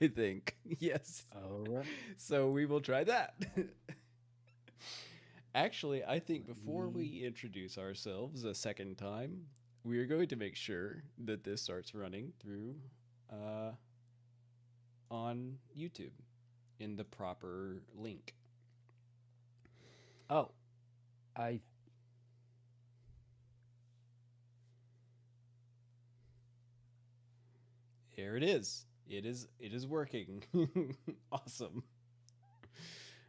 I think. Yes. All right. So we will try that. Actually, I think Let before me. we introduce ourselves a second time, we are going to make sure that this starts running through uh, on YouTube in the proper link. Oh, I. There it is. It is working. Awesome.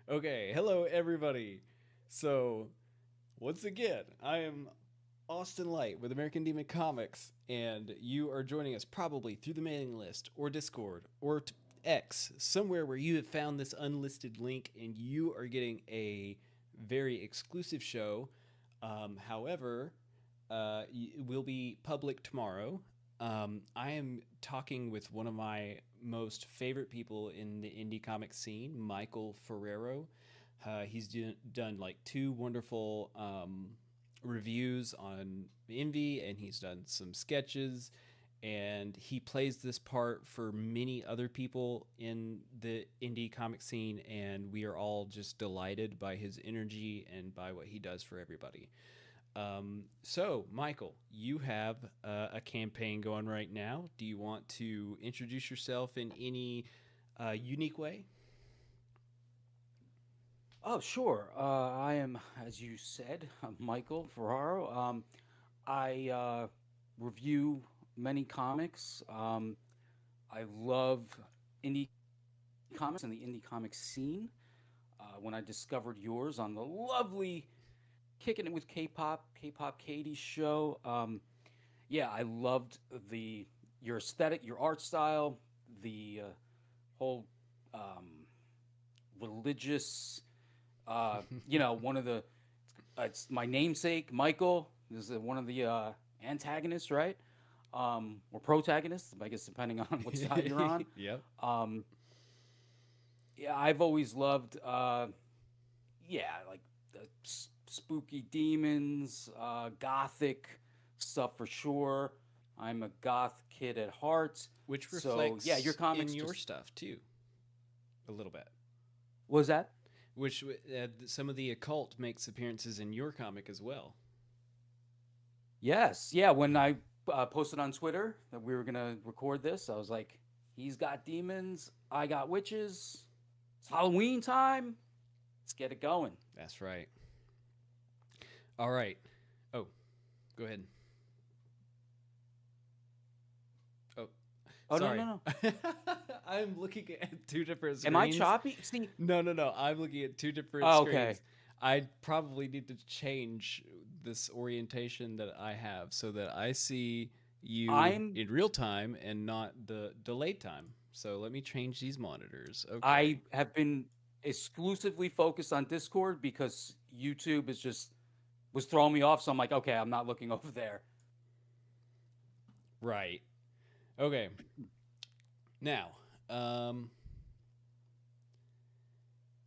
Okay, hello everybody. So, once again, I am Austin Light with American Demon Comics, and you are joining us probably through the mailing list or Discord or X, somewhere where you have found this unlisted link and you are getting a very exclusive show. However, it will be public tomorrow. I am talking with one of my most favorite people in the indie comic scene, Michael Ferraro. He's done like two wonderful reviews on Envy, and he's done some sketches. And he plays this part for many other people in the indie comic scene, and we are all just delighted by his energy and by what he does for everybody. So, Michael, you have a campaign going right now. Do you want to introduce yourself in any unique way? Oh, sure. I am, as you said, Michael Ferraro. I review many comics. I love indie comics and the indie comic scene. When I discovered yours on the lovely Kicking It with K-pop Katie show. Yeah, I loved the your aesthetic, your art style, the whole um, religious. One of the it's my namesake, Michael. This is one of the antagonists, right? Or protagonists, I guess, depending on what side you're on. Yep. Um, yeah, I've always loved, yeah, like spooky demons, gothic stuff for sure. I'm a goth kid at heart. Which So, yeah, your reflects in comics your just. stuff too, a little bit. What was that? Which some of the occult makes appearances in your comic as well. Yes. Yeah. When I posted on Twitter that we were going to record this, I was like, he's got demons. I got witches. It's Halloween time. Let's get it going. That's right. All right. Oh, go ahead. Oh, Oh, no, sorry. no, no. I'm looking at two different Am I screens. choppy? See, No. I'm looking at two different oh, okay. screens. I probably need to change this orientation that I have so that I see you I'm, in real time and not the delayed time. So let me change these monitors. Okay. I have been exclusively focused on Discord because YouTube is just, was throwing me off. So I'm like, okay, I'm not looking over there. Right. Okay. Now, um,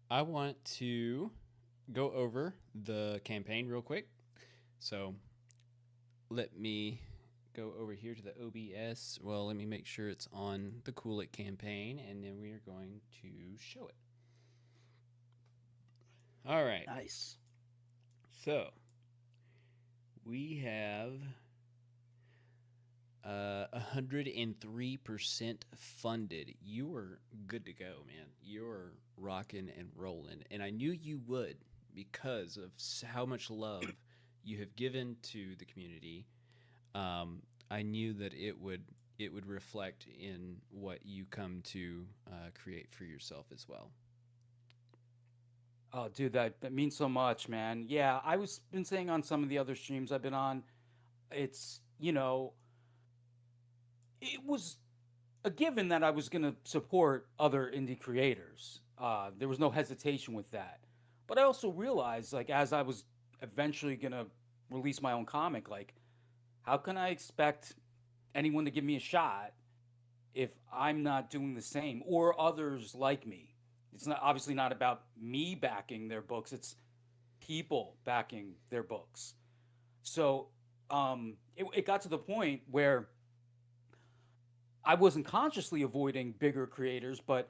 I want to go over the campaign real quick. So let me go over here to the OBS. Well, let me make sure it's on the Cool It campaign, and then we are going to show it. All right. Nice. So we have 103% funded. You are good to go, man. You're rocking and rolling. And I knew you would because of how much love you have given to the community. I knew that it would reflect in what you come to create for yourself as well. Oh, dude, that means so much, man. Yeah, I was been saying on some of the other streams I've been on, it's, it was a given that I was going to support other indie creators. There was no hesitation with that. But I also realized, like, as I was eventually going to release my own comic, like, how can I expect anyone to give me a shot if I'm not doing the same or others like me? It's not obviously not about me backing their books, it's people backing their books. So it got to the point where I wasn't consciously avoiding bigger creators, but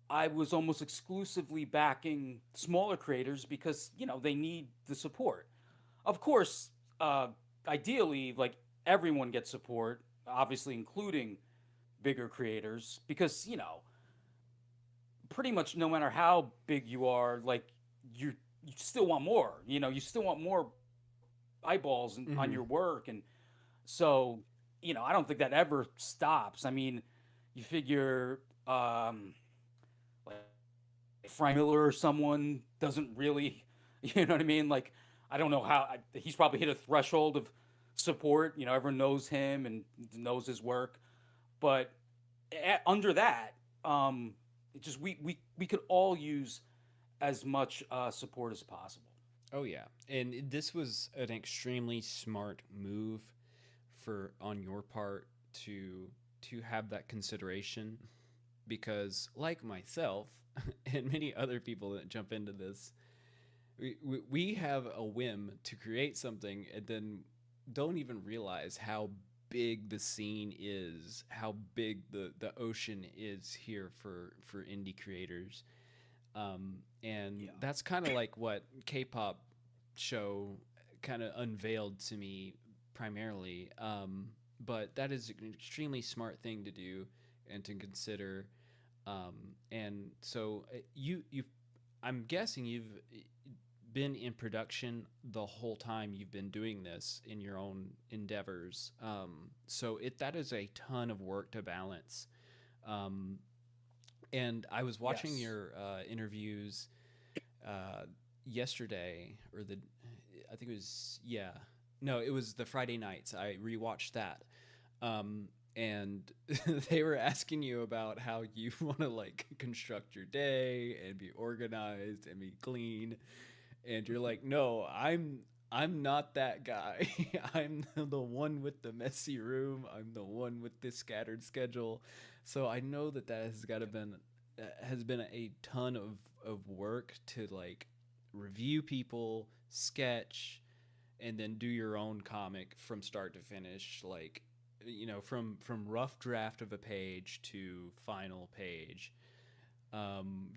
I was almost exclusively backing smaller creators because, they need the support. Of course, ideally, like everyone gets support, obviously, including bigger creators, because, pretty much no matter how big you are, like you still want more. You still want more eyeballs on your Hmm. work, and so I don't think that ever stops. I mean, you figure like Frank Miller or someone doesn't really, you know what I mean? Like I don't know how he's probably hit a threshold of support. Everyone knows him and knows his work, but under that, it just we could all use as much support as possible. Oh yeah, and this was an extremely smart move for on your part to have that consideration because, like myself and many other people that jump into this, we have a whim to create something and then don't even realize how big the scene is, how big the ocean is here for indie creators. And Yeah. that's kind of like what K-pop show kind of unveiled to me primarily. But that is an extremely smart thing to do and to consider. And so you I'm guessing you've been in production the whole time you've been doing this in your own endeavors. So that is a ton of work to balance. Um, and I was watching Yes. your interviews uh, yesterday, or I think it was, yeah, no, it was the Friday nights. I rewatched that, and they were asking you about how you want to like construct your day and be organized and be clean, and you're like, no, I'm not that guy. I'm the one with the messy room. I'm the one with the scattered schedule. So I know that has got to been has been a ton of work to like review people, sketch, and then do your own comic from start to finish, like from rough draft of a page to final page.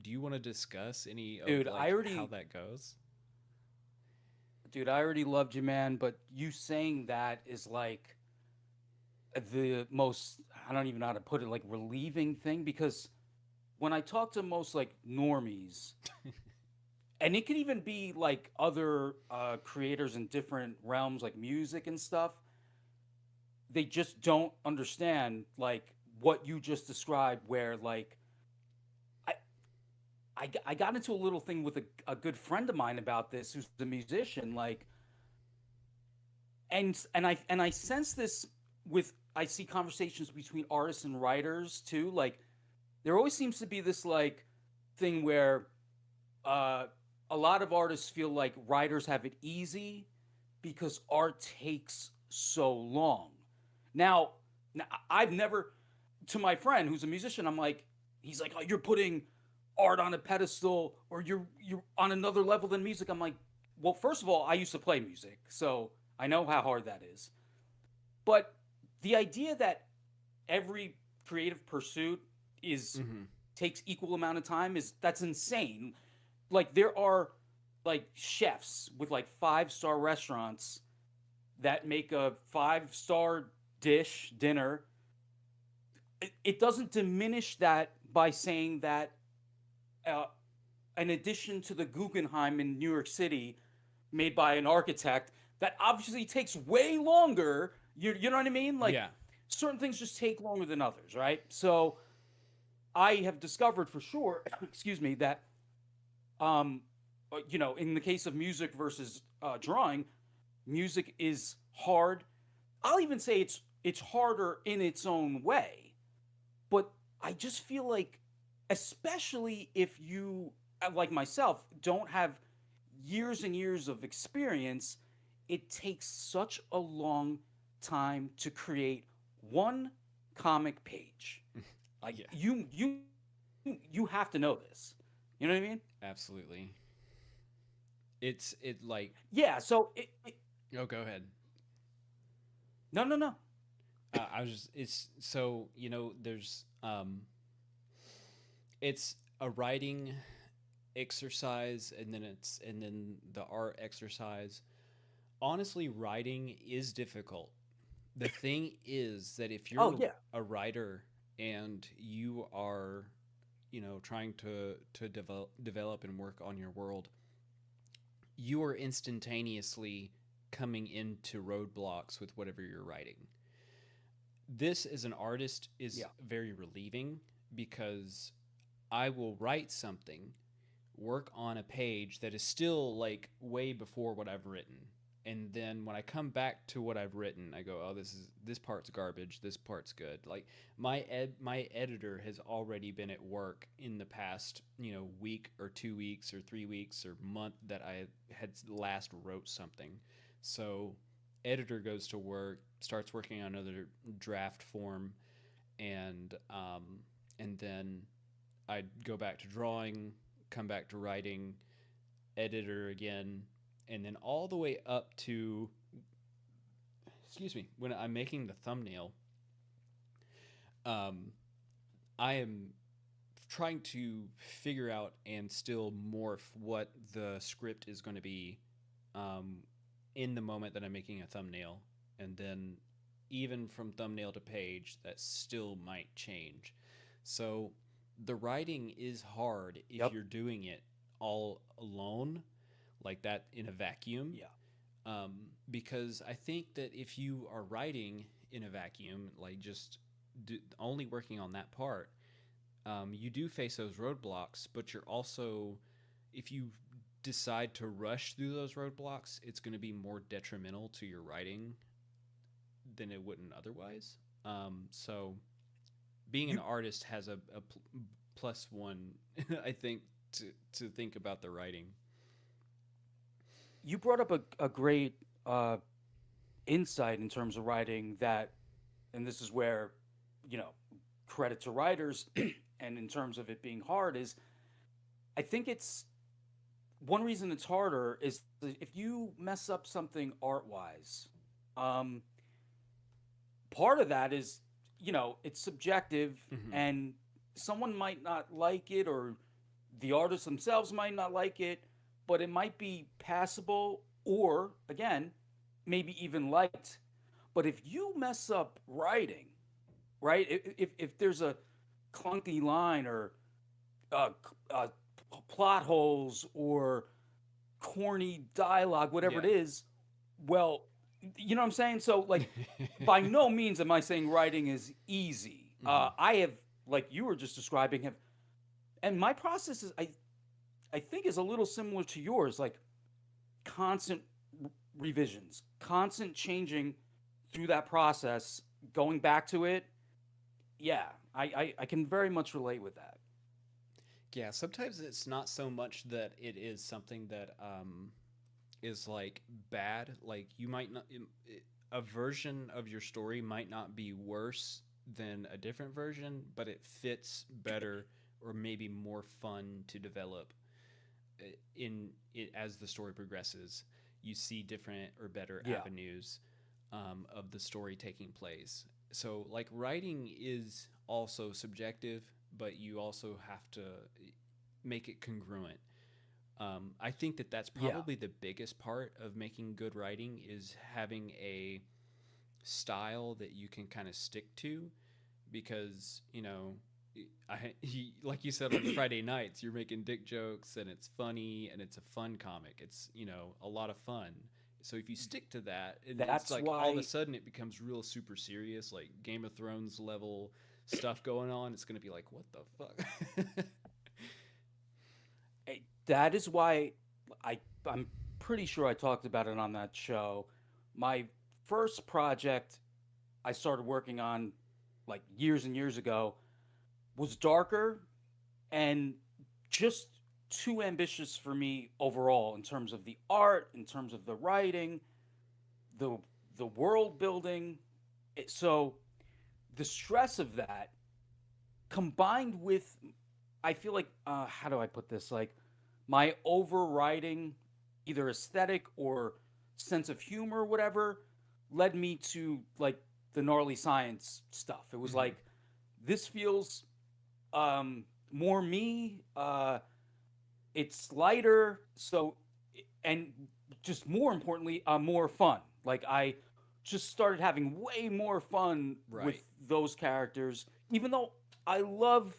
Do you want to discuss any of Dude, like how that goes? I already loved you, man, but you saying that is like the most, I don't even know how to put it, like relieving thing, because when I talk to most like normies, and it could even be like other creators in different realms like music and stuff, they just don't understand like what you just described, where like I I got into a little thing with a good friend of mine about this who's a musician, like, and I sense this with, I see conversations between artists and writers too. Like there always seems to be this like thing where uh, a lot of artists feel like writers have it easy because art takes so long. Now, now I've never, to my friend who's a musician, I'm like, he's like, oh, you're putting art on a pedestal, or you're on another level than music. I'm like, well, first of all, I used to play music, so I know how hard that is. But the idea that every creative pursuit is Mm-hmm. takes equal amount of time, is that's insane. Like there are like chefs with like 5-star restaurants that make a 5-star dish dinner. It doesn't diminish that by saying that uh, in addition to the Guggenheim in New York City made by an architect that obviously takes way longer, you know what I mean? Like Yeah. certain things just take longer than others, right? So I have discovered for sure, excuse me, that in the case of music versus drawing, music is hard. I'll even say it's harder in its own way, but I just feel like, especially if you, like myself, don't have years and years of experience, it takes such a long time to create one comic page. Like Yeah. you have to know this. You know what I mean? Absolutely. It like Yeah. So oh, go ahead. no, no, no. I was just it's so there's it's a writing exercise, and then the art exercise. Honestly, writing is difficult. The thing is that if Oh you're yeah. a writer and you are, trying to develop and work on your world, you are instantaneously coming into roadblocks with whatever you're writing. This as an artist is Yeah. very relieving because I will write something, work on a page that is still like way before what I've written. And then when I come back to what I've written, I go, "Oh, this part's garbage. This part's good." Like my editor has already been at work in the past, week or 2 weeks or 3 weeks or month that I had last wrote something. So editor goes to work, starts working on another draft form, and then I'd go back to drawing, come back to writing, editor again, and then all the way up to, excuse me, when I'm making the thumbnail. um, I am trying to figure out and still morph what the script is going to be, um, in the moment that I'm making a thumbnail, and then even from thumbnail to page, that still might change. So the writing is hard if Yep. you're doing it all alone, like that in a vacuum. Yeah. Because I think that if you are writing in a vacuum, like just only working on that part, you do face those roadblocks, but you're also, if you decide to rush through those roadblocks, it's going to be more detrimental to your writing than it wouldn't otherwise. So being an You artist has a plus one, I think, to think about the writing. you brought up a great uh, insight in terms of writing that, and this is where, you know, credit to writers, and in terms of it being hard is, I think it's one reason it's harder is that if you mess up something art wise, um, part of that is, it's subjective, Mm-hmm. and someone might not like it, or the artists themselves might not like it, but it might be passable, or again, maybe even liked. But if you mess up writing, right? If there's a clunky line, or uh, uh, plot holes, or corny dialogue, whatever Yeah. it is, well, you know what I'm saying? So, like, by no means am I saying writing is easy. Mm-hmm. I have, like you were just describing, have, and my process is, I think, is a little similar to yours, like constant revisions, constant changing through that process, going back to it. Yeah, I can very much relate with that. Yeah, sometimes it's not so much that it is something that is like bad. Like you might not, a version of your story might not be worse than a different version, but it fits better or maybe more fun to develop in it as the story progresses. You see different or better Yeah, avenues of the story taking place. So, like, writing is also subjective, but you also have to make it congruent. I think that that's yeah, probably the biggest part of making good writing is having a style that you can kind of stick to, because like you said on Friday nights, you're making dick jokes and it's funny and it's a fun comic. It's a lot of fun. So if you stick to that, and it's that's like all of a why. sudden it becomes real super serious, like Game of Thrones level stuff going on. It's gonna be like, what the fuck? That is why I'm pretty sure I talked about it on that show. My first project I started working on, like, years and years ago, was darker and just too ambitious for me overall, in terms of the art, in terms of the writing, the the world building. So the stress of that, combined with, I feel like, how do I put this, like, my overriding either aesthetic or sense of humor or whatever, led me to, like, the gnarly science stuff. It was Mhm. like this feels more me. It's lighter, so and just more importantly, more fun. Like I just started having way more fun with Right. those characters, even though I love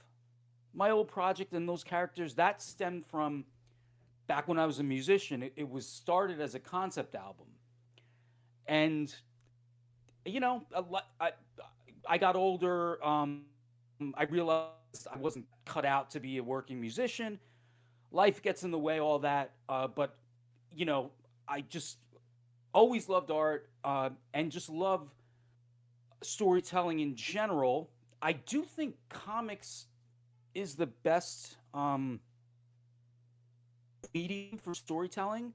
my old project and those characters. That stemmed from back when I was a musician. It was started as a concept album, and I got older. I realized I wasn't cut out to be a working musician. Life gets in the way, all that. But you know, I just always loved art and just love storytelling in general. I do think comics is the best medium for storytelling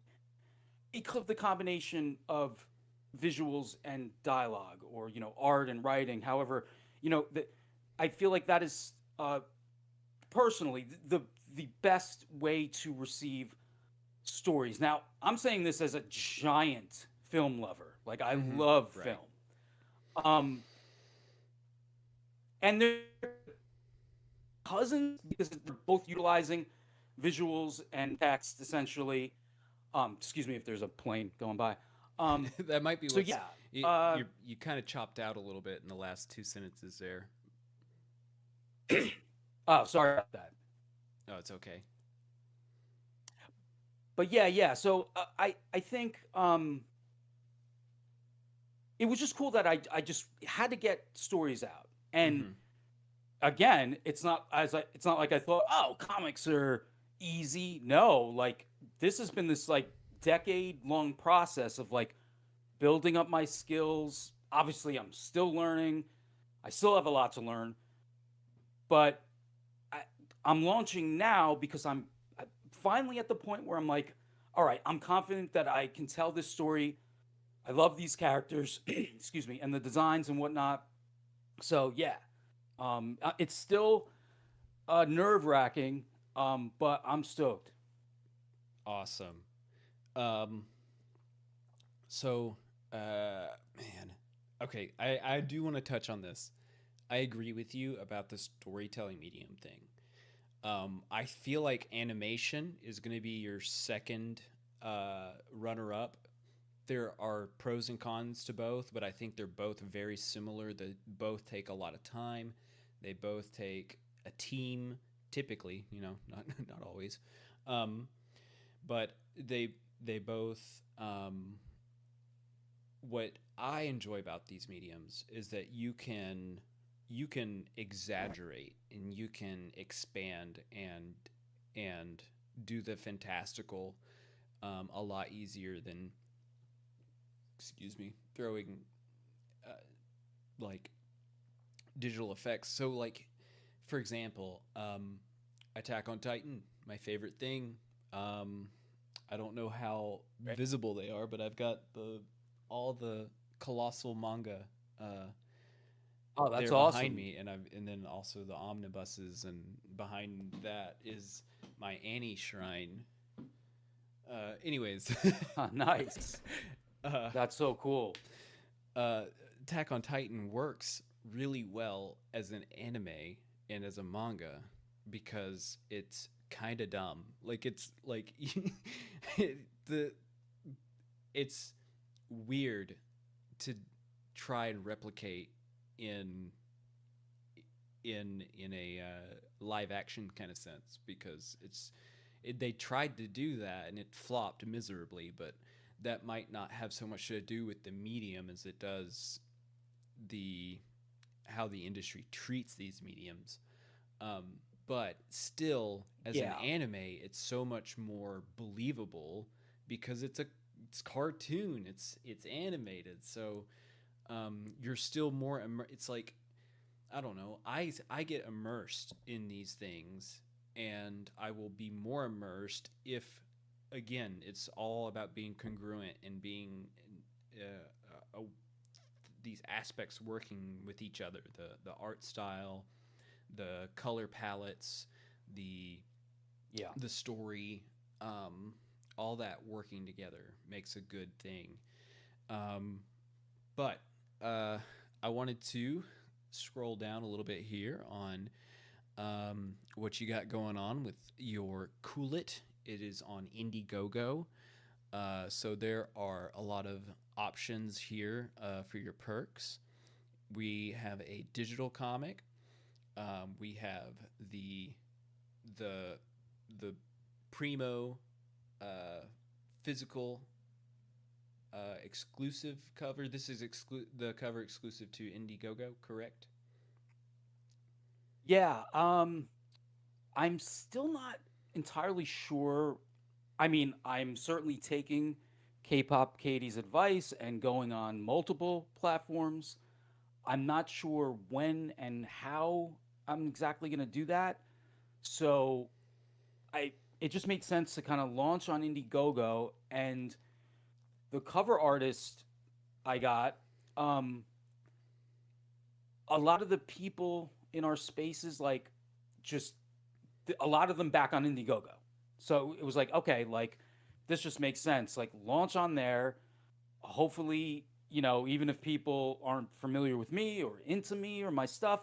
because of the combination of visuals and dialogue, or art and writing. However, I feel like that is personally the best way to receive stories. Now, I'm saying this as a giant film lover. Like I Mhm. love Right. film. Um and they're cousins because they're both utilizing visuals and text essentially. Excuse me if there's a plane going by. That might be So what's yeah. Uh you kind of chopped out a little bit in the last two sentences there. oh, sorry about that. Oh, it's okay. But yeah, yeah. So I think it was just cool that I just had to get stories out. And Mhm. again, it's not like I thought, oh, comics are easy. No, like this has been this like decade long process of like building up my skills. Obviously, I'm still learning. I still have a lot to learn, but I, I'm launching now because I'm finally at the point where I'm like, all right, I'm confident that I can tell this story. I love these characters, excuse me, and the designs and whatnot. So yeah, it's still nerve wracking, but I'm stoked. Awesome. Um so man. Okay, I do want to touch on this. I agree with you about the storytelling medium thing. I feel like animation is going to be your second runner up. There are pros and cons to both, but I think they're both very similar. They both take a lot of time. They both take a team, typically, not not always, um, but they both. What I enjoy about these mediums is that you can exaggerate and you can expand and do the fantastical a lot easier than, excuse me, throwing uh, like digital effects. So like, for example, Attack on Titan, my favorite thing. Um, I don't know how Right. visible they are, but I've got the all the colossal manga uh, Oh, that's there behind awesome. me, and then also the omnibuses, and behind that is my Annie shrine. Anyways, Nice. uh, That's so cool. uh, Attack on Titan works really well as an anime and as a manga because it's kind of dumb. Like it's like the it's weird to try and replicate in in a live action kind of sense because they tried to do that and it flopped miserably, but that might not have so much to do with the medium as it does the how the industry treats these mediums. Um, but still, as an Yeah. anime, it's so much more believable because it's cartoon, it's animated, so you're still more. It's like I don't know. I get immersed in these things, and I will be more immersed if, again, it's all about being congruent and being these aspects working with each other. The art style, the color palettes, the Yeah. the story, um, all that working together makes a good thing. Um, but uh, I wanted to scroll down a little bit here on what you got going on with your Cool It. It is on Indiegogo. So there are a lot of options here for your perks. We have a digital comic. We have the the the primo uh, physical exclusive cover. This is the cover exclusive to Indiegogo, correct? Yeah, I'm still not entirely sure. I mean, I'm certainly taking K-pop Katie's advice and going on multiple platforms. I'm not sure when and how I'm exactly going to do that. So, I it just made sense to kind of launch on Indiegogo, and the cover artist I got, um a lot of the people in our spaces, like, just a lot of them back on Indiegogo. So it was like, okay, like, this just makes sense. Like, launch on there. Hopefully, even if people aren't familiar with me or into me or my stuff,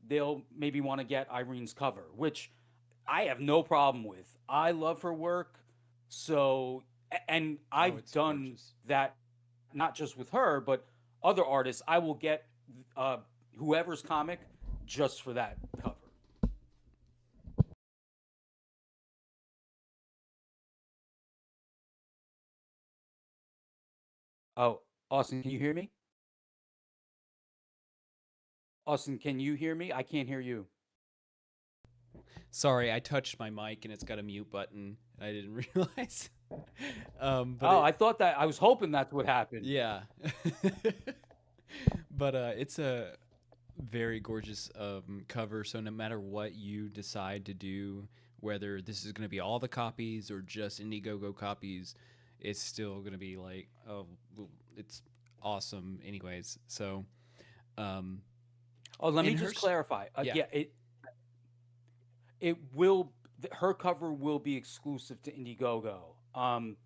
they'll maybe want to get Irene's cover, which I have no problem with. I love her work. So, and Oh, I've it's done gorgeous. that not just with her, but other artists. I will get uh, whoever's comic just for that cover. Oh, Austin, can you hear me? Austin, can you hear me? I can't hear you. Sorry, I touched my mic and it's got a mute button. I didn't realize. But Oh, it, I thought that I was hoping that's what happened. yeah. But it's a very gorgeous cover. So no matter what you decide to do, whether this is going to be all the copies or just Indiegogo copies, it's still going to be like, oh, it's awesome. Anyways, so um, Oh, let me in her, just clarify. yeah, Yeah, it will. Her cover will be exclusive to Indiegogo. I'm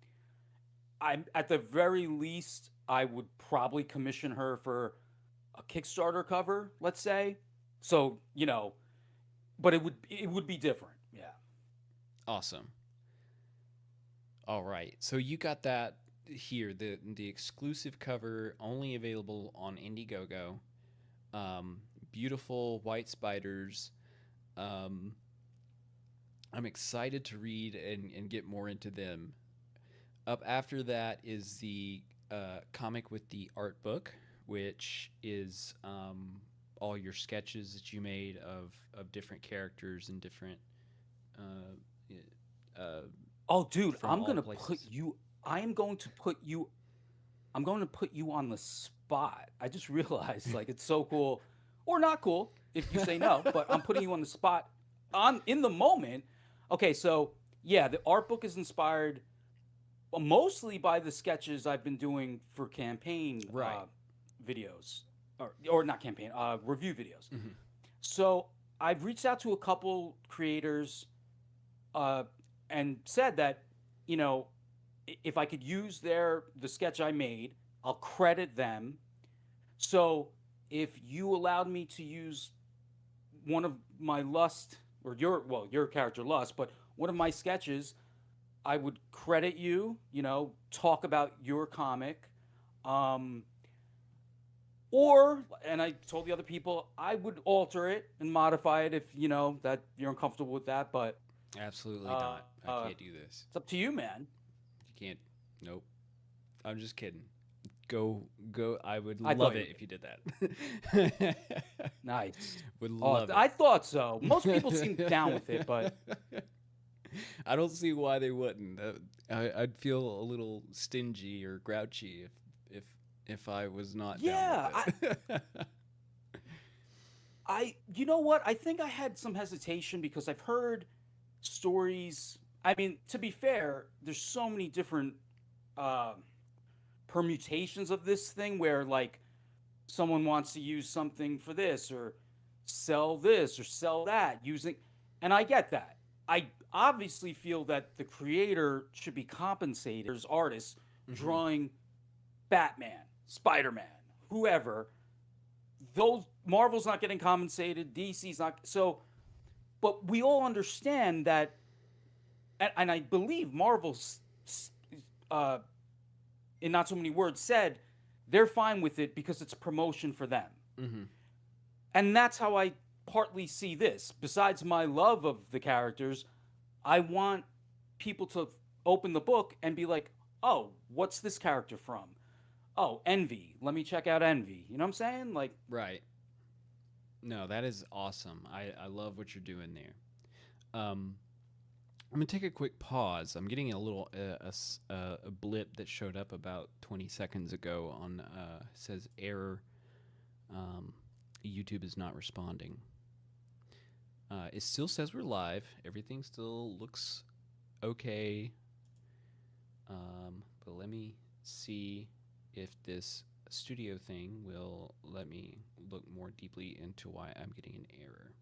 at the very least, I would probably commission her for a Kickstarter cover, let's say. So, but it would be different. Yeah. awesome. All right, so you got that here, the exclusive cover only available on Indiegogo. Um, Beautiful white spiders. Um, I'm excited to read and get more into them. Up after that is the comic with the art book, which is all your sketches that you made of different characters and different uh, Oh, dude, from all places. I am going to put you I'm going to put you on the spot. I just realized, like, it's so cool or not cool if you say no, but I'm putting you on the spot on in the moment. Okay, so yeah, the art book is inspired mostly by the sketches I've been doing for campaign Right. videos, or not campaign, review videos. Hmm. So I've reached out to a couple creators uh, and said that, you know, if I could use the sketch I made, I'll credit them. So if you allowed me to use one of my Lust, or your character Lust, but one of my sketches, I would credit you. Talk about your comic. Um, or, and I told the other people, I would alter it and modify it if that you're uncomfortable with that. But Absolutely uh, not. I can't do this. it's up to you, man. You can't. Nope. I'm just kidding. Go, go. I would I love thought you it would. if you did that. Nice. Would Oh, love it. I thought so. Most people seem down with it, but I don't see why they wouldn't. I'd feel a little stingy or grouchy if if I was not down yeah, with it. you know what? I think I had some hesitation because I've heard stories. I mean, to be fair, there's so many different uh, permutations of this thing where, like, someone wants to use something for this or sell that using, and I get that. I obviously feel that the creator should be compensated. There's artists Hmm. drawing Batman, Spider-Man, whoever. those Marvel's not getting compensated, DC's not. So, but we all understand that, and I believe Marvel's, uh, in not so many words, said they're fine with it because it's promotion for them. Mm-hmm. And that's how I partly see this. Besides my love of the characters, I want people to open the book and be like, oh, what's this character from? Oh, Envy. Let me check out Envy. You know what I'm saying? Like, Right. No, that is awesome. I love what you're doing there. Um, I'm gonna take a quick pause. I'm getting a little a blip that showed up about 20 seconds ago on says error. Um, YouTube is not responding. It still says we're live. Everything still looks okay. But let me see if this studio thing will let me look more deeply into why I'm getting an error.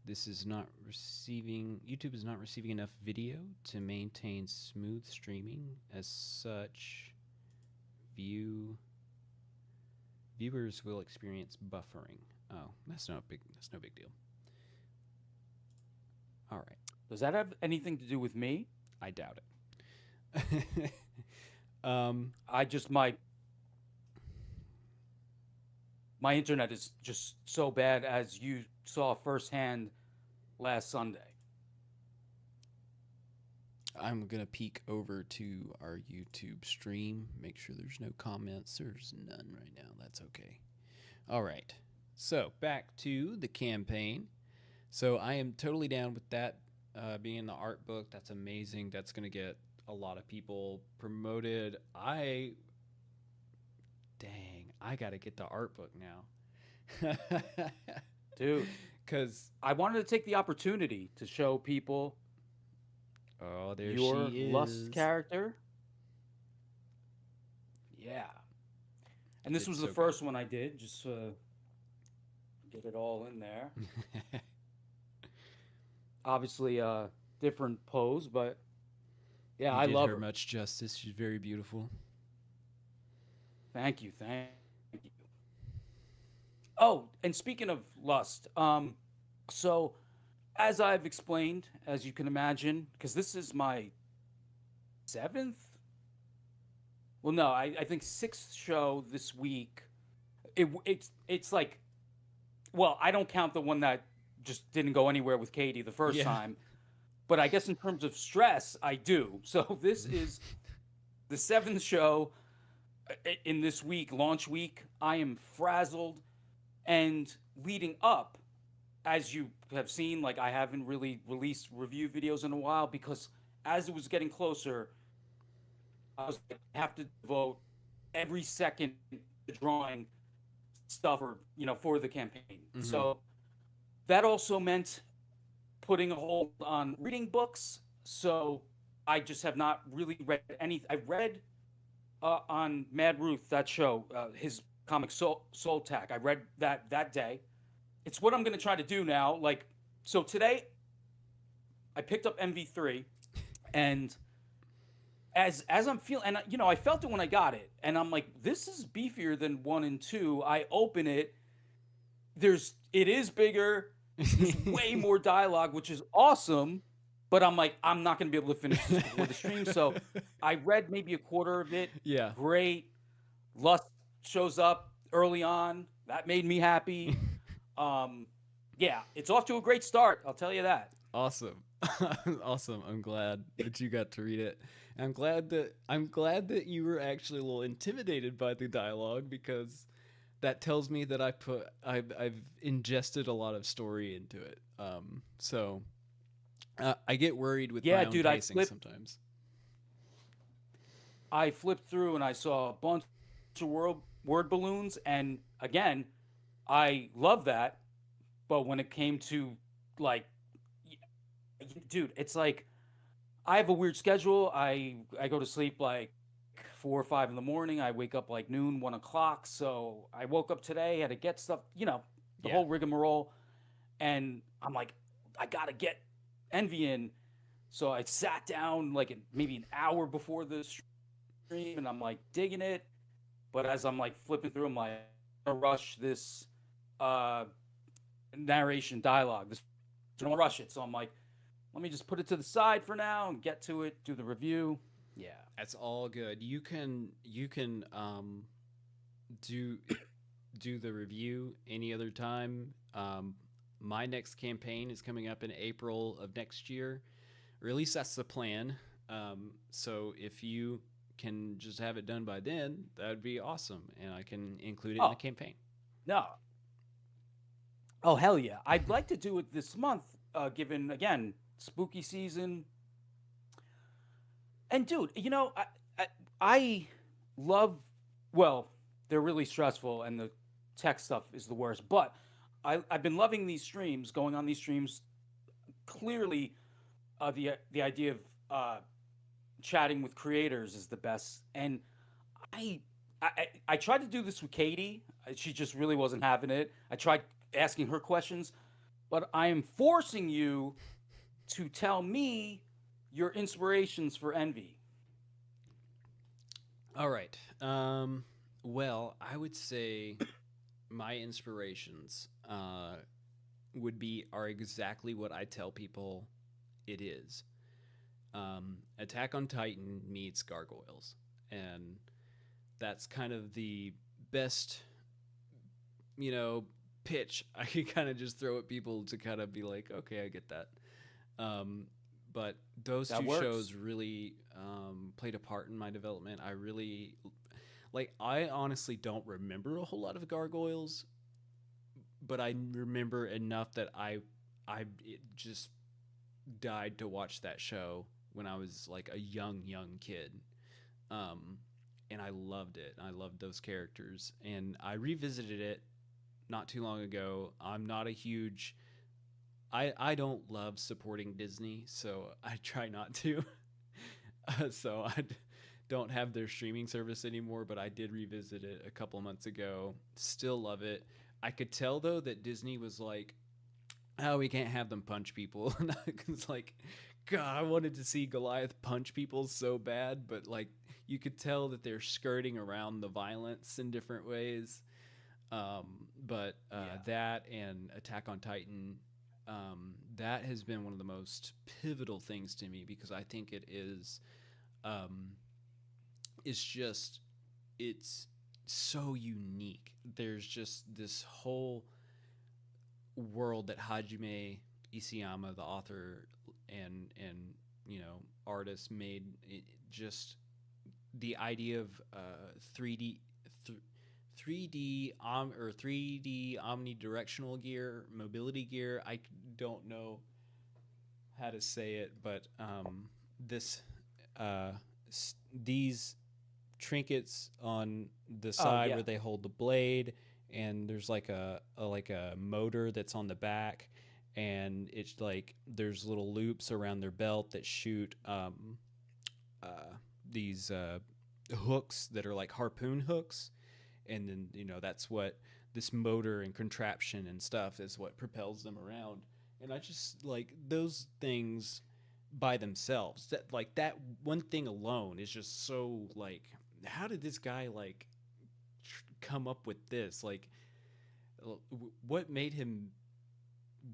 This is not receiving, YouTube is not receiving enough video to maintain smooth streaming. As such, viewers will experience buffering. Oh, that's no big deal. All right. does that have anything to do with me? I doubt it. I just my internet is just so bad, as you saw firsthand last Sunday. I'm gonna peek over to our YouTube stream. Make sure there's no comments. There's none right now. That's okay. All right. So back to the campaign. So I am totally down with that being in the art book. That's amazing. That's gonna get a lot of people promoted. I gotta get the art book now. Dude, Because I wanted to take the opportunity to show people oh, there your she Lust is. character. Yeah. And this It's was so the good. first one I did, just get it all in there. Obviously, different pose, but yeah, You I did love her her. much justice. She's very beautiful. Thank you, thank you. Oh, and speaking of Lust, so as I've explained, as you can imagine, because this is my seventh, well, no, I think sixth show this week. It's like, well, I don't count the one that just didn't go anywhere with Katie the first Yeah. time, but I guess in terms of stress, I do. So this is the seventh show in this week, launch week. I am frazzled, and leading up, as you have seen, like I haven't really released review videos in a while because as it was getting closer, I was like, I have to devote every second to drawing stuff or for the campaign. Mm-hmm. So that also meant putting a hold on reading books. So I just have not really read any. I read on Mad Ruth, that show, his comic Soul Tack. I read that day. It's what I'm going to try to do now. Like, so today I picked up MV3, and as I'm feeling, and I felt it when I got it, and I'm like, this is beefier than 1 and 2. I open it, it is bigger. There's way more dialogue, which is awesome. But I'm like, I'm not going to be able to finish this before the stream. So I read maybe a quarter of it. Yeah. Great. Lust shows up early on. That made me happy. Yeah, it's off to a great start. I'll tell you that. Awesome. Awesome. I'm glad that you got to read it. I'm glad that you were actually a little intimidated by the dialogue, because that tells me that I've ingested a lot of story into it. So I get worried with Yeah, my own dude, pacing sometimes. I flipped through and I saw a bunch of word balloons, and again, I love that. But when it came to, like, dude, it's like I have a weird schedule. I go to sleep like 4 or 5 in the morning. I wake up like noon, 1 o'clock. So I woke up today, had to get stuff, the Yeah. whole rigmarole, and I'm like, I gotta get Envy in. So I sat down like maybe an hour before the stream and I'm like digging it, but as I'm like flipping through, I'm like, I don't rush this uh, narration dialogue. This I don't rush it, so I'm like, let me just put it to the side for now and get to it, do the review. Yeah. That's all good. You can do do the review any other time. My next campaign is coming up in April of next year, or at least that's the plan. So if you can just have it done by then, that would be awesome, and I can include it in the Oh campaign. no. Oh hell yeah! I'd like to do it this month, given again spooky season. And dude, I, I love. Well, they're really stressful, and the tech stuff is the worst. But I've been loving these streams, going on these streams. Clearly, the idea of chatting with creators is the best. And I, I tried to do this with Katie. She just really wasn't having it. I tried asking her questions, but I am forcing you to tell me your inspirations for Envy. All right. Well, I would say my inspirations would be are exactly what I tell people it is. Attack on Titan meets Gargoyles, and that's kind of the best, pitch I could kind of just throw at people to kind of be like, okay, I get that. Um, but those That two works. shows really played a part in my development. I really like. I honestly don't remember a whole lot of Gargoyles, but I remember enough that I it just died to watch that show when I was like a young kid. Um, and I loved it. I loved those characters, and I revisited it not too long ago. I'm not a huge I don't love supporting Disney, so I try not to. So don't have their streaming service anymore, but I did revisit it a couple months ago. Still love it. I could tell though that Disney was like, "Oh, we can't have them punch people." And it's like, God, I wanted to see Goliath punch people so bad, but like you could tell that they're skirting around the violence in different ways. But Yeah. that and Attack on Titan, that has been one of the most pivotal things to me because I think it is, um, it's just, it's so unique. There's just this whole world that Hajime Isayama, the author and artist, made. It just the idea of 3D 3D or 3D omnidirectional gear, mobility gear. I don't know how to say it, but this uh, these trinkets on the Oh side yeah. where they hold the blade, and there's like a motor that's on the back, and it's like there's little loops around their belt that shoot uh, these hooks that are like harpoon hooks, and then that's what this motor and contraption and stuff is what propels them around. And I just like those things by themselves. That like that one thing alone is just so like, how did this guy like come up with this? Like, what made him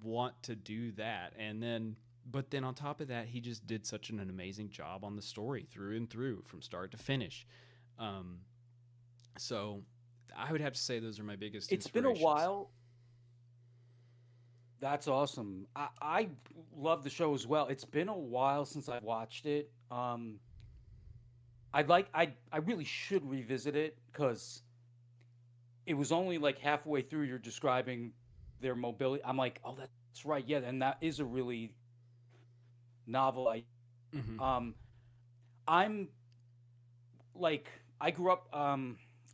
want to do that? And then, but then on top of that, he just did such an amazing job on the story through and through from start to finish. Um, so I would have to say those are my biggest It's been a inspirations. while. That's awesome. I love the show as well. It's been a while since I've watched it. I really should revisit it because it was only like halfway through you're describing their mobility. I'm like, oh, that's right. Yeah, and that is a really novel. Mm-hmm. Um, I'm like, I grew up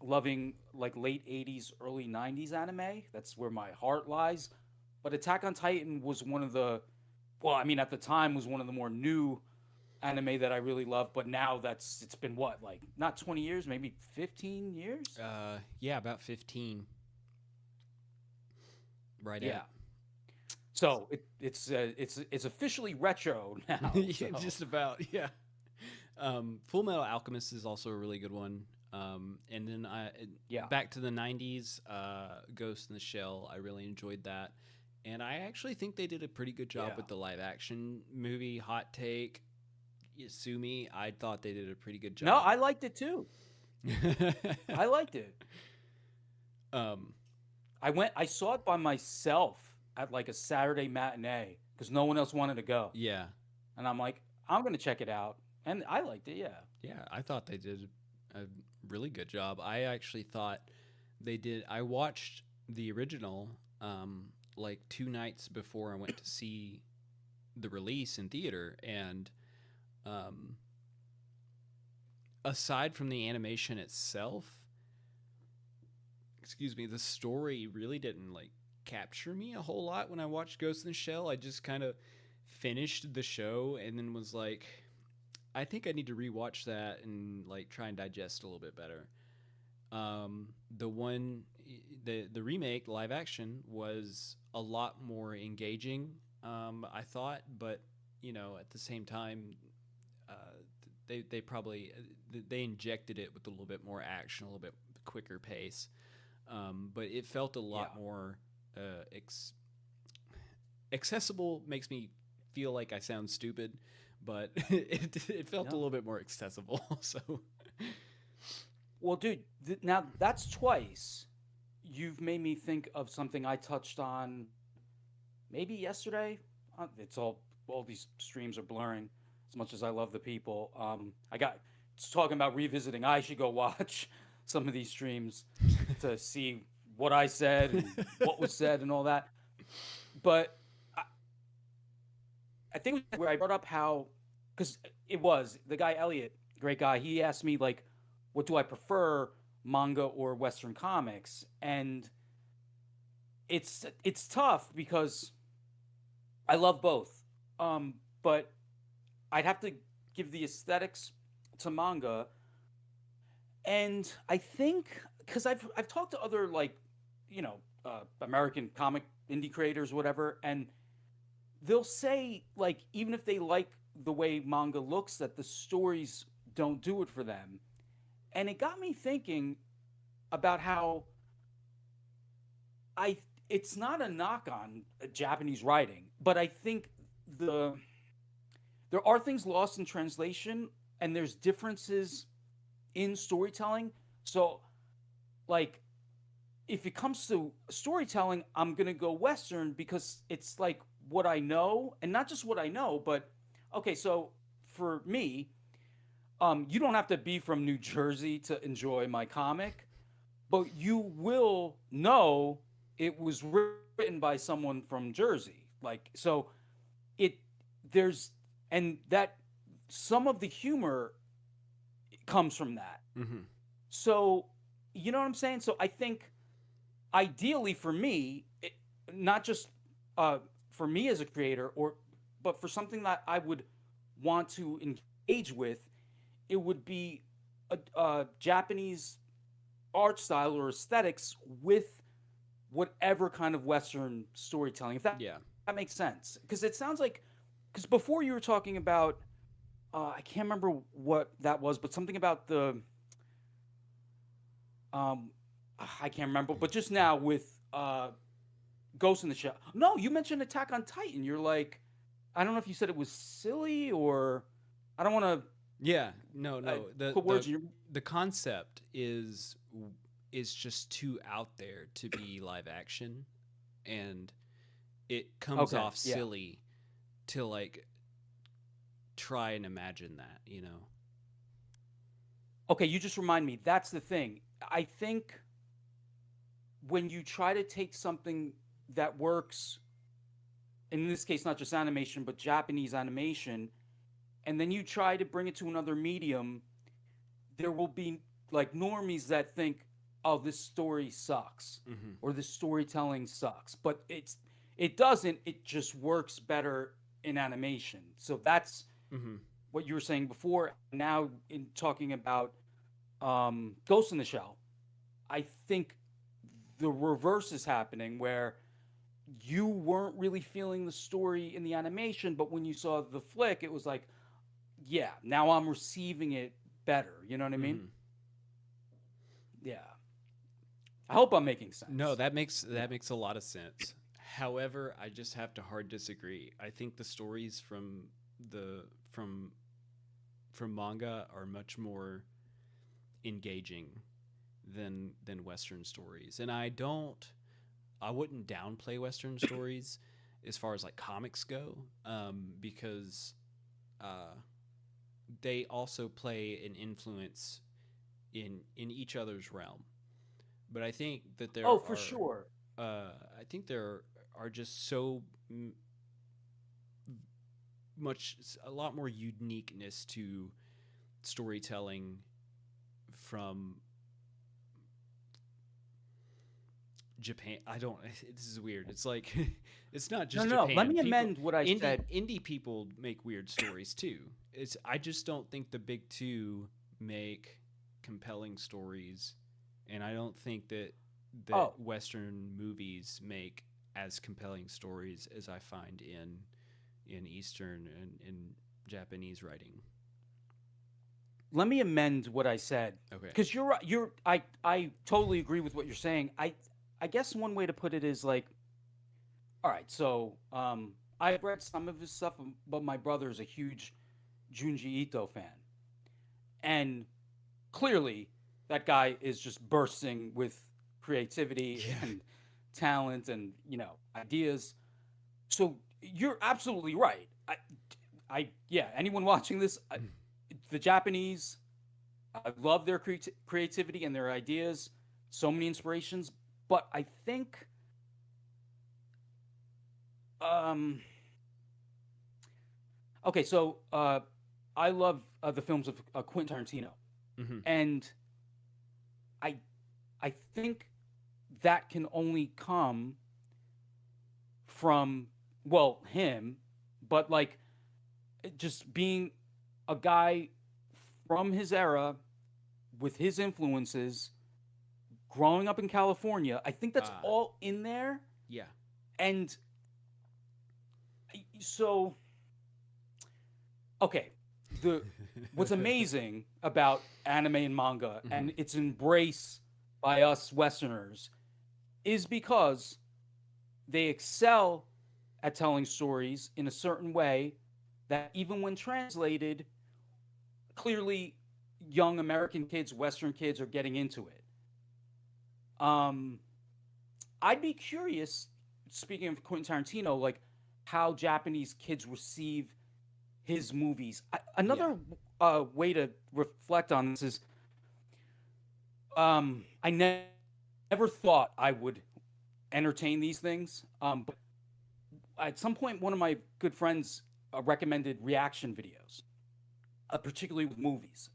loving like late '80s, early '90s anime. That's where my heart lies. But Attack on Titan was one of the, well, I mean, at the time was one of the more new anime that I really loved. But now it's been what, like not 20 years, maybe 15 years. Yeah, about 15, right Yeah. at. So it's officially retro now. Yeah, So just about. Yeah. Full Metal Alchemist is also a really good one. And then Yeah. back to the '90s, Ghost in the Shell. I really enjoyed that, and I actually think they did a pretty good job Yeah. with the live action movie. Hot take, you sue me. I thought they did a pretty good No, job. I liked it too. I liked it. um, I saw it by myself at like a Saturday matinee because no one else wanted to go. yeah, And I'm like, I'm gonna check it out. And I liked it, yeah. yeah. I thought they did a really good job. I actually thought they did. I watched the original like 2 nights before I went to see the release in theater, and um, aside from the animation itself, excuse me, the story really didn't like capture me a whole lot when I watched Ghost in the Shell. I just kind of finished the show and then was like, I think I need to rewatch that and like try and digest a little bit better. The one, the remake live action was a lot more engaging. I thought, but at the same time, uh, they probably they injected it with a little bit more action, a little bit quicker pace. But it felt a lot Yeah. more accessible. Makes me feel like I sound stupid, but it felt a No. little bit more accessible. So Well, dude, now that's twice you've made me think of something I touched on maybe yesterday. It's all these streams are blurring as much as I love the people. I got it's talking about revisiting. I should go watch some of these streams to see what I said and what was said and all that. But I, I think it was where I brought up how, because it was the guy Elliot, great guy. He asked me like, what do I prefer, manga or Western comics? And it's tough because I love both. But I'd have to give the aesthetics to manga, and I think because I've talked to other like, American comic indie creators, whatever, and they'll say like even if they like the way manga looks, that the stories don't do it for them, and it got me thinking about how I it's not a knock on Japanese writing, but I think the there are things lost in translation and there's differences in storytelling. So like if it comes to storytelling, I'm going to go western because it's like what I know, and not just what I know, but okay, so for me, you don't have to be from New Jersey to enjoy my comic, but you will know it was written by someone from Jersey. Like so it there's and that some of the humor comes from that. mhm. So, you know what I'm saying? So I think ideally for me, not just for me as a creator but for something that I would want to engage with, it would be a Japanese art style or aesthetics with whatever kind of Western storytelling, if Yeah. that makes sense. Because it sounds like, because before you were talking about, I can't remember what that was, but something about the, um, I can't remember, but just now with Ghost in the Shell. No, you mentioned Attack on Titan. You're like, I don't know if you said it was silly or, I don't want Yeah, no, to no. The put the words in your, the concept is just too out there to be live action, and it comes okay, off yeah. silly to like try and imagine that. Okay, you just remind me. That's the thing. I think when you try to take something that works, in this case, not just animation, but Japanese animation, and then you try to bring it to another medium, there will be like normies that think, oh, this story sucks Mhm. or this storytelling sucks. But it doesn't, it just works better in animation. So that's Mhm. what you were saying before. Now, in talking about Ghost in the Shell, I think the reverse is happening where you weren't really feeling the story in the animation, but when you saw the flick, it was like yeah, now I'm receiving it better. You know what I mean? Hmm. Yeah. I hope I'm making No, sense. that Yeah. makes a lot of sense. However, I just have to hard disagree. I think the stories the from from manga are much more engaging than Western stories, and I wouldn't downplay Western stories as far as like comics go, because uh, they also play an influence in each other's realm. But I think that Oh, for sure. I think there are just so much a lot more uniqueness to storytelling from Japan. I don't. This is weird. It's like it's not No, just no, no. Let Japan. me People amend what I said. indie people make weird stories too. It's I just don't think the big two make compelling stories, and I don't think that Oh, Western movies make as compelling stories as I find in Eastern and in Japanese writing. let me amend what I said Okay. because you're right. I totally agree with what you're saying. I guess one way to put it is like, all right, so I've read some of his stuff, but my brother is a huge Junji Ito fan, and clearly that guy is just bursting with creativity Yeah. and talent and ideas. So you're absolutely right. Yeah. Anyone watching this, the Japanese, I love their creativity and their ideas. So many inspirations, but I think um, okay. So I love the films of Quentin Tarantino, Hmm. and I I think that can only come from him, but like just being a guy from his era with his influences, growing up in California. I think that's Ah, all in there, yeah. and so okay. The What's amazing about anime and manga Hmm. and its embrace by us Westerners is because they excel at telling stories in a certain way that even when translated, clearly young American kids, Western kids are getting into it. Um, I'd be curious, speaking of Quentin Tarantino, like how Japanese kids receive his movies. Yeah. Another way to reflect on this is I never thought I would entertain these things. But at some point, one of my good friends recommended reaction videos, particularly with movies.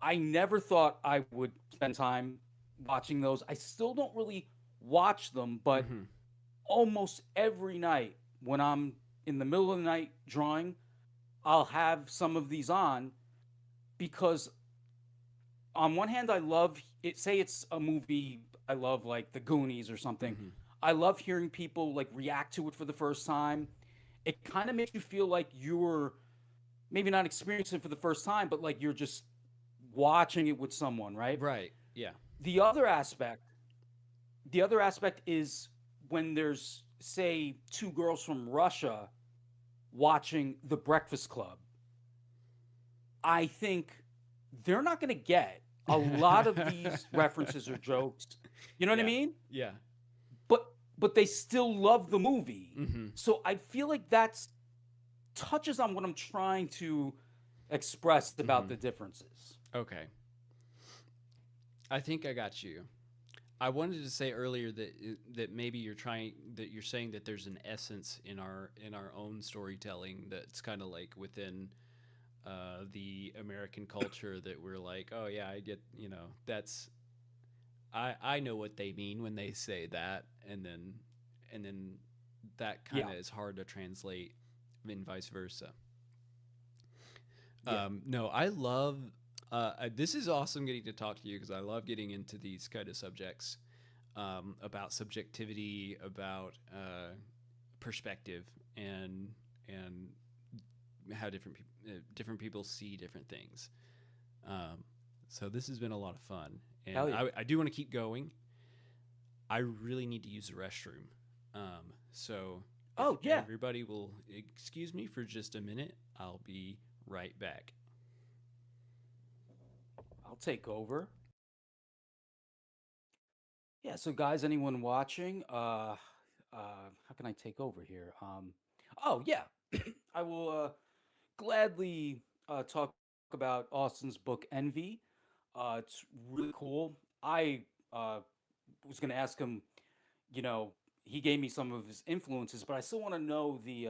I never thought I would spend time watching those. I still don't really watch them, but Hmm. almost every night when I'm in the middle of the night drawing, I'll have some of these on because on one hand I love it, say it's a movie I love like The Goonies or something. Hmm. I love hearing people like react to it for the first time. It kind of makes you feel like you're maybe not experiencing it for the first time, but like you're just watching it with someone, right? Right. Yeah. The other aspect, the other aspect is when there's say two girls from Russia watching The Breakfast Club. I think they're not going to get a lot of these references or jokes. You know what I Yeah. mean? Yeah. But they still love the movie. Hmm. So I feel like that's touches on what I'm trying to express about Hmm. the differences. Okay. I think I got you. I wanted to say earlier that maybe you're saying that there's an essence in our own storytelling that's kind of like within the American culture that we're like, oh yeah, I get, that's I know what they mean when they say that, and then that kind Yeah, of is hard to translate, and vice versa. yeah, No, I love. This is awesome getting to talk to you because I love getting into these kind of subjects, about subjectivity, about perspective, and how different people see different things. Um, so this has been a lot of fun, and Hell yeah. I do want to keep going. I really need to use the restroom. So if Oh yeah. everybody will excuse me for just a minute, I'll be right back. I'll take over. Yeah. So guys, anyone watching? How can I take over here? Oh yeah. I will gladly talk about Austin's book Envy. It's really cool. I uh, was going to ask him, you know, he gave me some of his influences, but I still want to know the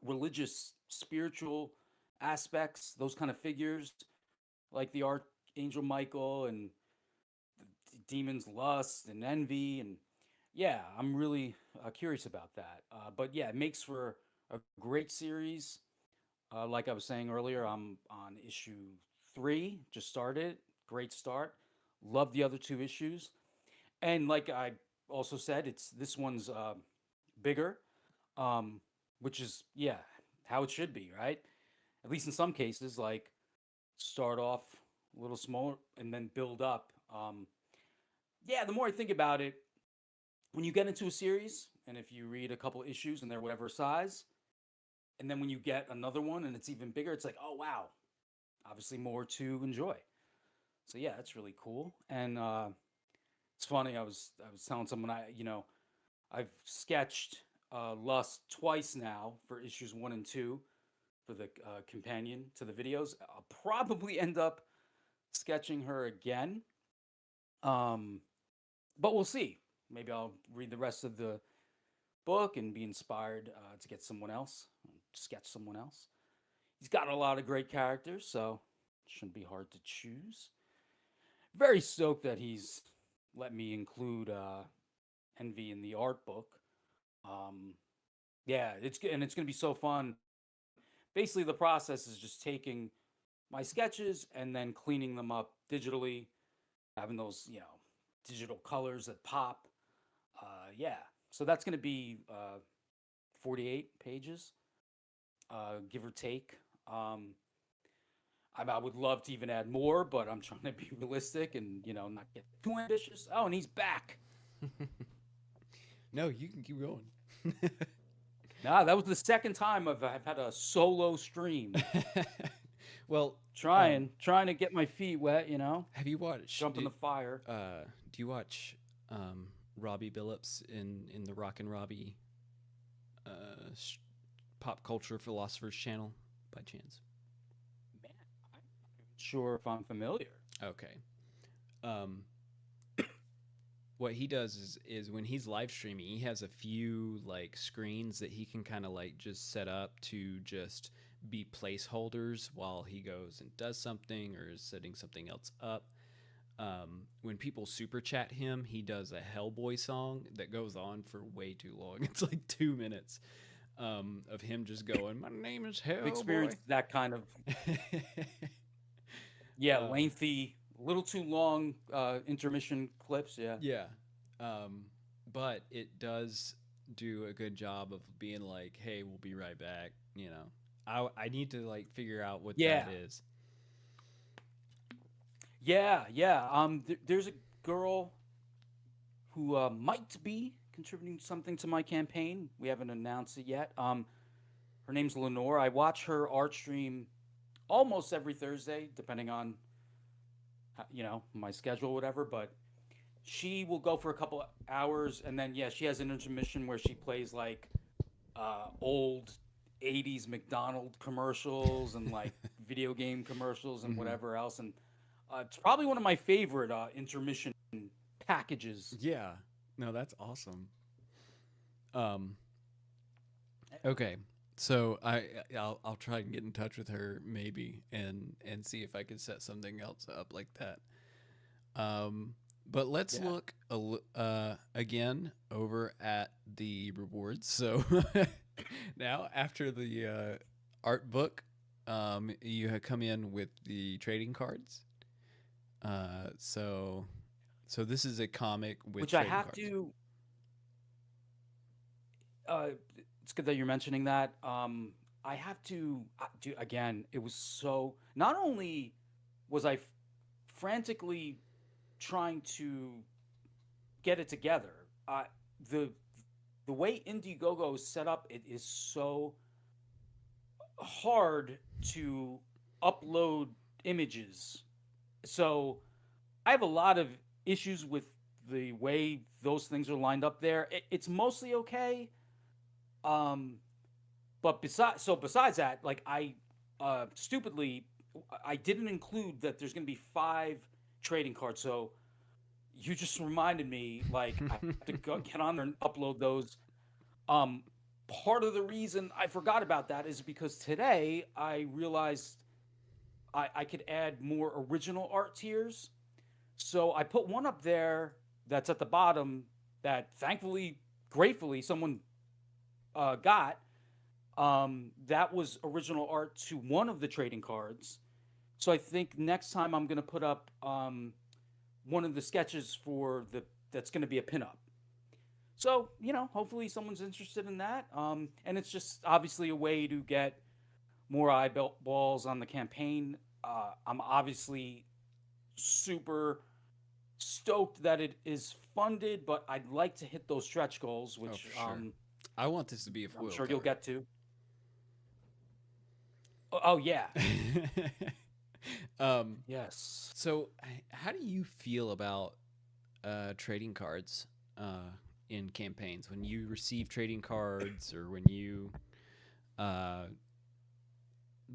religious, spiritual aspects, those kind of figures, like the Archangel Michael and the demon's lust and envy. And yeah, I'm really curious about that. But yeah, it makes for a great series. Like I was saying earlier, I'm on issue 3, just started. Great start. Love the other 2 issues. And like I also said, it's this one's bigger, um, which is yeah how it should be, right? At least in some cases, like start off a little smaller and then build up. Yeah, the more I think about it, when you get into a series, and if you read a couple issues and they're whatever size, and then when you get another one and it's even bigger, it's like, oh wow, obviously more to enjoy. So yeah, that's really cool. And it's funny. I was telling someone I've sketched Lust twice now for issues 1 and 2 for the companion to the videos. I'll probably end up sketching her again, um, but we'll see. Maybe I'll read the rest of the book and be inspired to get someone else, sketch someone else. He's got a lot of great characters, so it shouldn't be hard to choose. Very stoked that he's let me include Envy in the art book. Um, yeah, it's gonna be so fun. Basically, the process is just taking my sketches and then cleaning them up digitally, having those digital colors that pop. Yeah, so that's gonna be 48 pages, give or take. Um, I would love to even add more, but I'm trying to be realistic and not get too ambitious. Oh, and he's back. No, you can keep going. Nah, that was the second time I've had a solo stream. Well, Trying to get my feet wet, have you watched? jump in the fire. Do you watch Robbie Billups in the Rock and Robbie uh, sh- pop culture philosophers channel by chance? Man, I'm not even sure if I'm familiar. Okay. Um, what he does is when he's live streaming, he has a few like screens that he can kind of like just set up to just be placeholders while he goes and does something or is setting something else up. When people super chat him, he does a Hellboy song that goes on for way too long. It's like 2 minutes of him just going, "My name is I've Hellboy." experienced that kind of yeah, uh, lengthy, a little too long intermission clips. Yeah, yeah, um, but it does do a good job of being like, "Hey, we'll be right back." I need to like figure out what that yeah, is. yeah. There's a girl who might be contributing something to my campaign. We haven't announced it yet. Her name's Lenore. I watch her art stream almost every Thursday, depending on my schedule, whatever. But she will go for a couple hours, and then yeah, she has an intermission where she plays like old '80s McDonald commercials and like video game commercials and Hmm. whatever else. And it's probably one of my favorite intermission packages. Yeah, no, that's awesome. Um, Okay. So I'll try and get in touch with her maybe and see if I can set something else up like that. Um but let's Yeah. look again over at the rewards. So now after the art book, you have come in with the trading cards. So this is a comic with Which I trading have cards. to. Uh, it's good that you're mentioning that. I have to do again. It was so. Not only was I frantically trying to get it together, the the way Indiegogo is set up, it is so hard to upload images. So I have a lot of issues with the way those things are lined up there. It's mostly okay. Um, but besides that, like I stupidly I didn't include that there's going to be 5 trading cards. So you just reminded me, like I have to go, get on there and upload those. Um, Part of the reason I forgot about that is because today I realized I could add more original art tiers. So I put one up there that's at the bottom that thankfully, gratefully, someone got. That was original art to one of the trading cards. So I think next time I'm gonna put up one of the sketches for the that's gonna be a pinup. So hopefully someone's interested in that. And it's just obviously a way to get more eyeballs on the campaign. I'm obviously super stoked that it is funded, but I'd like to hit those stretch goals, Oh, which for sure. I want this to be a I'm foil sure you'll card. get to. Oh yeah, um, yes. so how do you feel about trading cards in campaigns when you receive trading cards or when you uh,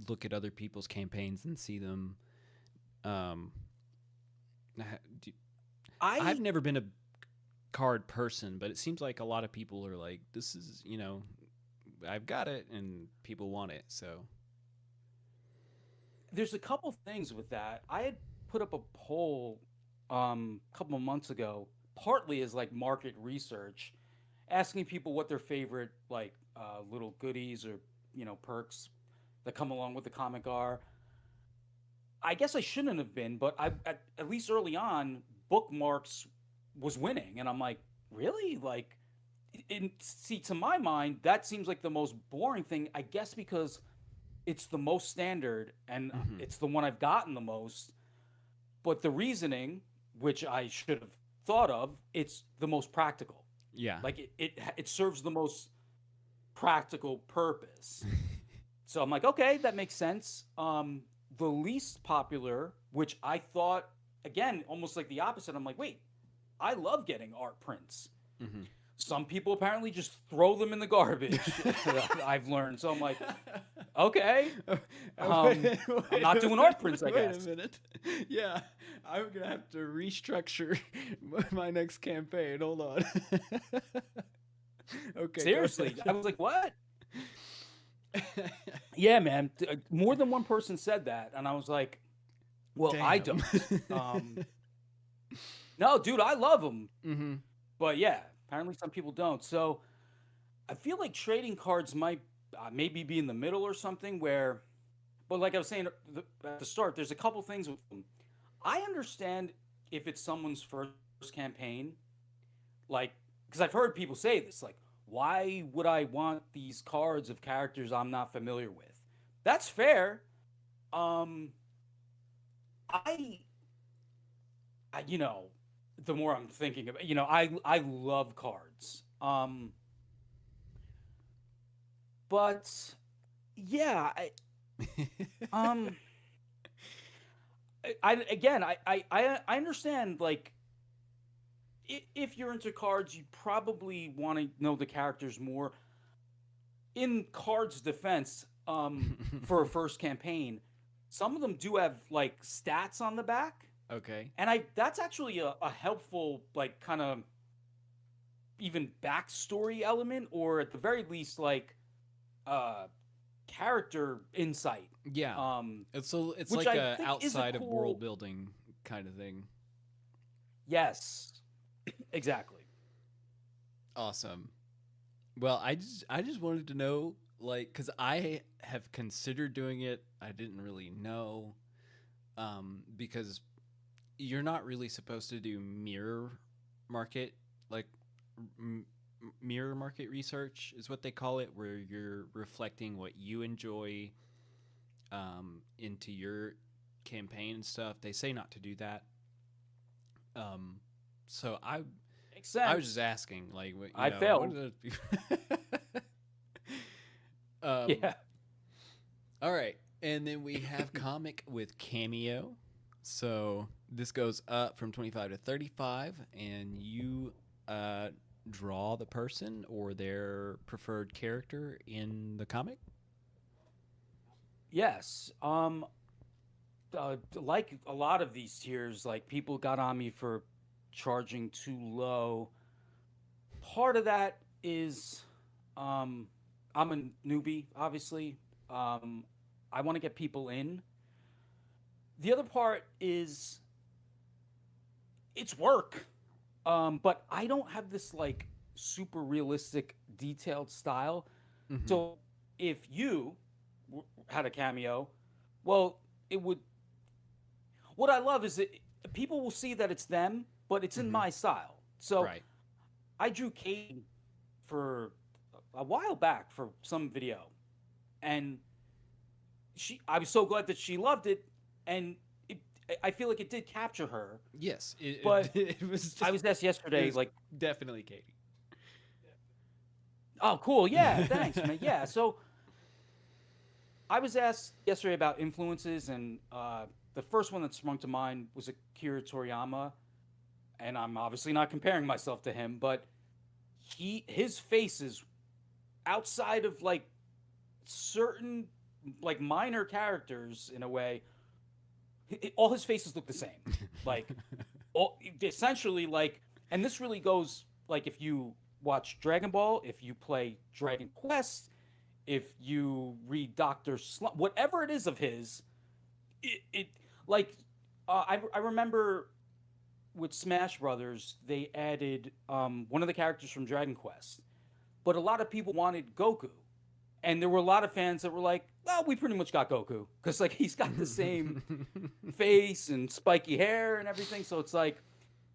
look at other people's campaigns and see them? Um, ha- do, I've I never been a card person, but it seems like a lot of people are like, this is, I've got it and people want it. So, There's a couple things with that. I had put up a poll a couple of months ago, partly as like market research, asking people what their favorite like little goodies or perks that come along with the comic are. I guess I shouldn't have been, but at least early on, bookmarks was winning, and I'm like, really? Like, see, to my mind, that seems like the most boring thing. I guess because it's the most standard and mhm. it's the one I've gotten the most. But the reasoning, which I should have thought of, it's the most practical. Yeah. Like it serves the most practical purpose. So I'm like, okay, that makes sense. The least popular, which I thought, again, almost like the opposite. I'm like, wait, I love getting art prints. hmm Some people apparently just throw them in the garbage. I've learned. So I'm like, okay, um, wait, I'm not doing art prints, I wait a guess. minute. Yeah, I'm gonna have to restructure my next campaign. Hold on. Okay, go Seriously, I ahead. was like, what? Yeah, man. More than one person said that, and I was like, well, I Damn. don't. No, dude, I love them, hmm but yeah, apparently some people don't. So I feel like trading cards might maybe be in the middle or something where, but like I was saying at the start, there's a couple things with them. I understand if it's someone's first campaign, like, because I've heard people say this, like, why would I want these cards of characters I'm not familiar with? That's fair. Um, I, I the more I'm thinking about, I love cards. But yeah, um, again, I understand like if you're into cards, you probably want to know the characters more. In Cards defense, for a first campaign, some of them do have like stats on the back, Okay. and I that's actually a helpful like kind of even backstory element, or at the very least like uh character insight, Yeah. um, It's which like I a think is a outside of world cool. building kind of thing. Yes, exactly. Awesome. Well, I just wanted to know, like, because I have considered doing it. I didn't really know, because you're not really supposed to do mirror market, like, m- mirror market research is what they call it, where you're reflecting what you enjoy into your campaign and stuff. They say not to do that. Um, so Makes I was just sense. asking, like, I what failed. are those? um, Yeah. all right, and then we have comic with cameo. So this goes up from 25 to 35, and you uh, draw the person or their preferred character in the comic. Yes. Like a lot of these tiers, like people got on me for charging too low. Part of that is, um, I'm a newbie, obviously. Um, I want to get people in. The other part is it's work. But I don't have this like super realistic, detailed style. Mm-hmm. So if you had a cameo, well, it would. What I love is that people will see that it's them, but it's in Mm-hmm. my style. So Right. I drew Katie for a while back for some video, and I was so glad that she loved it, and it, I feel like it did capture her. Yes, But it was I was asked it yesterday, was like, definitely Katie. oh, cool, yeah, thanks, man, yeah. So I was asked yesterday about influences, and the first one that sprung to mind was Akira Toriyama, and I'm obviously not comparing myself to him, but his face is outside of like certain like minor characters in a way. All his faces look the same, like essentially like, and this really goes like if you watch Dragon Ball, if you play Dragon Quest, if you read Doctor Slump, whatever it is of his, it like I remember with Smash Brothers they added one of the characters from Dragon Quest, but a lot of people wanted Goku, and there were a lot of fans that were like, "Well, we pretty much got Goku because like he's got the same face and spiky hair and everything." So it's like,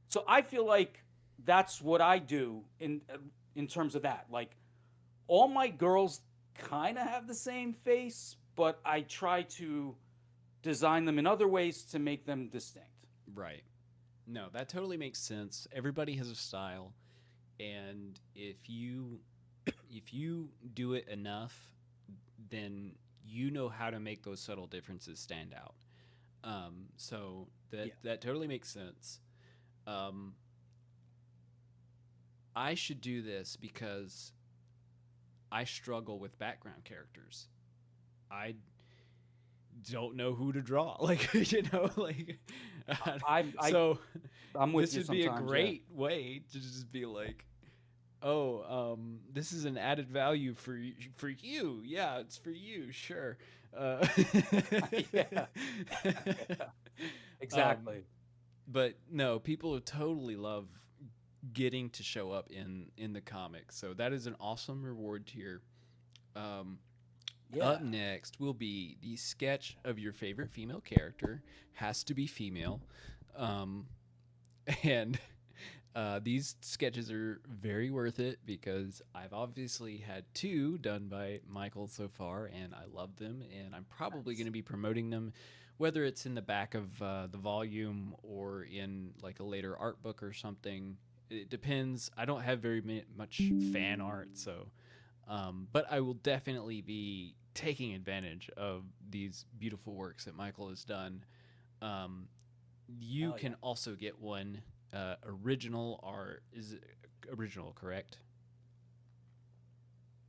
so I feel like that's what I do in terms of that. Like all my girls kind of have the same face, but I try to design them in other ways to make them distinct. Right. No, that totally makes sense. Everybody has a style, and if you do it enough, then you know how to make those subtle differences stand out. So Yeah. that totally makes sense. Um, I should do this because I struggle with background characters. I don't know who to draw. Like like I so I'm with this you would be a sometimes. Yeah. great way to just be like, oh, this is an added value for you. Yeah, it's for you. Sure. Uh, Yeah. um, Exactly. but no, people totally love getting to show up in the comics. So that is an awesome reward tier. Um, Yeah. Up next will be the sketch of your favorite female character. Has to be female. Um, and these sketches are very worth it because I've obviously had two done by Michael so far, and I love them. And I'm probably going Nice. to be promoting them, whether it's in the back of the volume or in like a later art book or something. It depends. I don't have very much fan art, so but I will definitely be taking advantage of these beautiful works that Michael has done. Um, you Hell yeah. can also get one original art. Is it original, correct?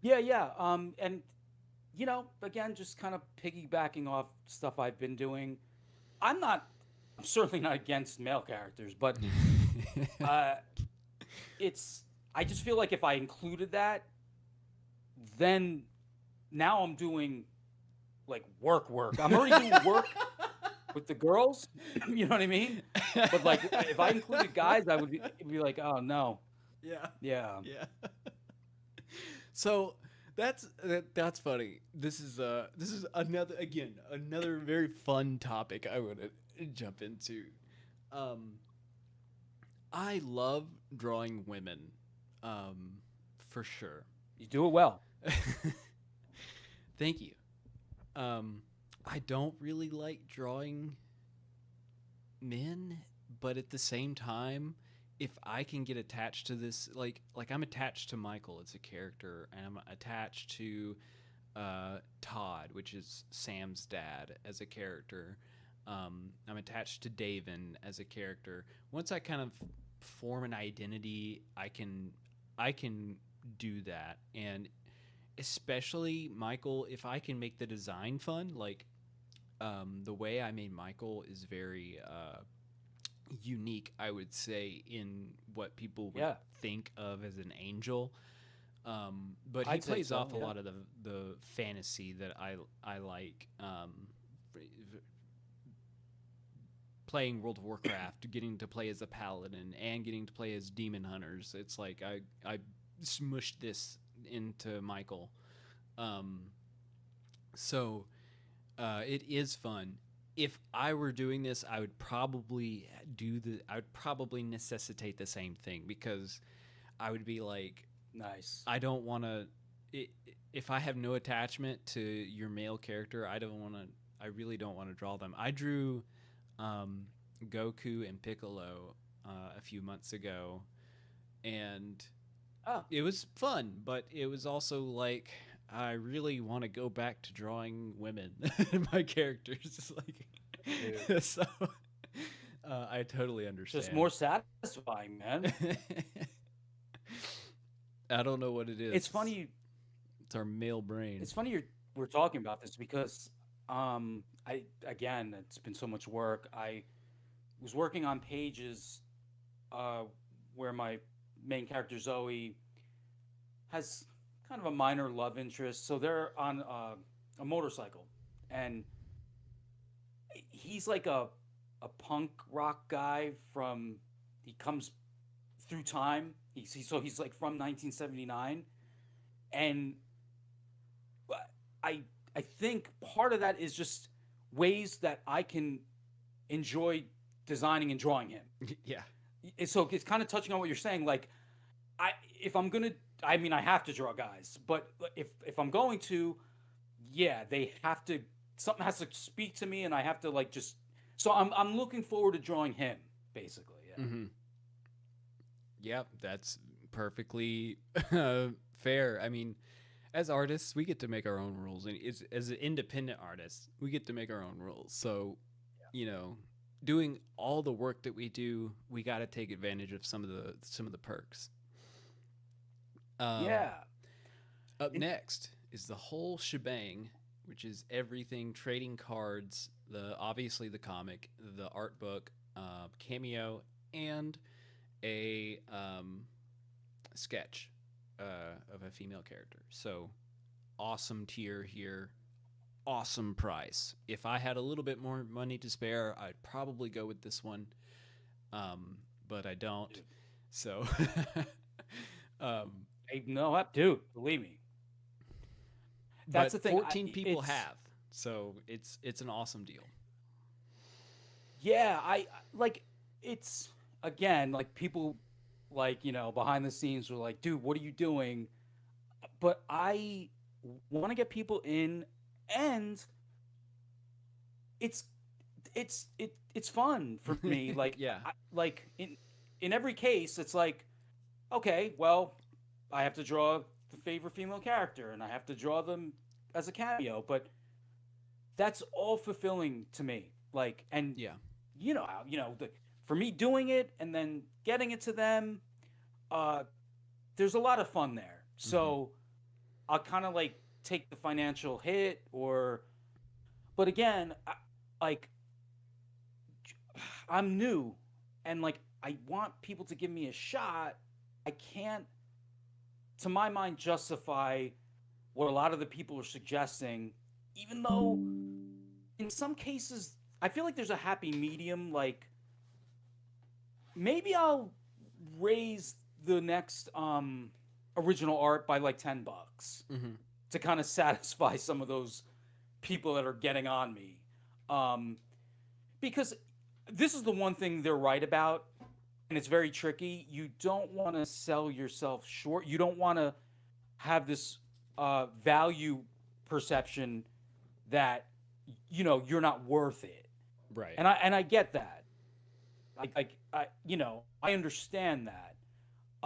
Yeah, yeah. And again, just kind of piggybacking off stuff I've been doing. I'm not. I'm certainly not against male characters, but uh, it's. I just feel like if I included that, then now I'm doing like work. I'm already doing work with the girls. You know what I mean? But like, if I included guys, I would it'd be like, oh no, Yeah, yeah, yeah. So that's funny. This is another very fun topic I want to jump into. Um, I love drawing women. Um, for sure. You do it well. Thank you. I don't really like drawing men, but at the same time, if I can get attached to this, like I'm attached to Michael as a character, and I'm attached to Todd, which is Sam's dad, as a character. I'm attached to Davin as a character. Once I kind of form an identity, I can do that, and especially Michael, if I can make the design fun, like the way I made Michael is very unique, I would say, in what people would Yeah, think of as an angel. But he I'd say plays so. off a Yeah. lot of the fantasy that I like. Playing World of Warcraft, getting to play as a paladin and getting to play as demon hunters. It's like I smushed this into Michael. Um, so it is fun. If I were doing this, I would probably necessitate the same thing, because I would be like, Nice. I don't want to. If I have no attachment to your male character, I don't want to. I really don't want to draw them. I drew um, Goku and Piccolo a few months ago, and Oh, it was fun. But it was also like, I really want to go back to drawing women in my characters. dude. Like, so I totally Just understand. more satisfying, man. I don't know what it is. It's funny. It's our male brain. It's funny we're talking about this because I again, it's been so much work. I was working on pages uh where my main character Zoe has kind of a minor love interest. So they're on a motorcycle, and he's like a punk rock guy from he comes through time. So he's like from 1979, and I I think part of that is just ways that I can enjoy designing and drawing him. Yeah. So it's kind of touching on what you're saying. Like, I if I'm gonna, I mean, I have to draw guys, but if I'm going to, yeah, they have to. Something has to speak to me, and I have to like just. So I'm looking forward to drawing him, basically. Yeah. Mm-hmm. Yep, that's perfectly fair. I mean, as artists, we get to make our own rules, and as an independent artist, we get to make our own rules. So, you know, doing all the work that we do, we got to take advantage of some of the perks. Um, Yeah. Up And next is the whole shebang, which is everything: trading cards, the obviously the comic, the art book, cameo, and a sketch of a female character. So awesome tier here, awesome price. If I had a little bit more money to spare, I'd probably go with this one, but I don't. So, um, I no, dude, believe me. That's but the thing. 14 people It's have, so it's an awesome deal. yeah. Like it's again like people like behind the scenes were like, dude, what are you doing? But I want to get people in, and it's it's fun for me. Like Yeah. like in every case, it's like okay, well, I have to draw the favorite female character, and I have to draw them as a cameo, but that's all fulfilling to me. Like, and Yeah. how for me doing it and then getting it to them, uh, there's a lot of fun there. Hmm. So I'll kind of like take the financial hit, but again, like I'm new, and like I want people to give me a shot. I can't, to my mind, justify what a lot of the people are suggesting, even though in some cases I feel like there's a happy medium. Like maybe I'll raise the next original art by like $10 Hmm. to kind of satisfy some of those people that are getting on me. Um, because this is the one thing they're right about. it's very tricky. You don't want to sell yourself short. You don't want to have this value perception that you're not worth it. Right. And I get that. I understand that.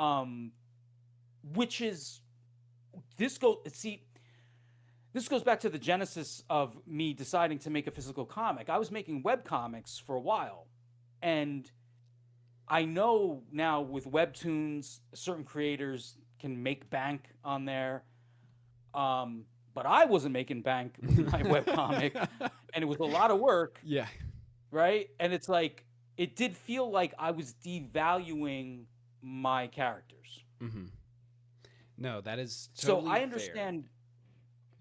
Um, which is this go see this goes back to the genesis of me deciding to make a physical comic. I was making web comics for a while, and I know now with webtoons, certain creators can make bank on there. But I wasn't making bank with my webcomic, and it was a lot of work, Yeah. right? And it's like it did feel like I was devaluing my characters. Hmm. No, that is So totally I fair. understand.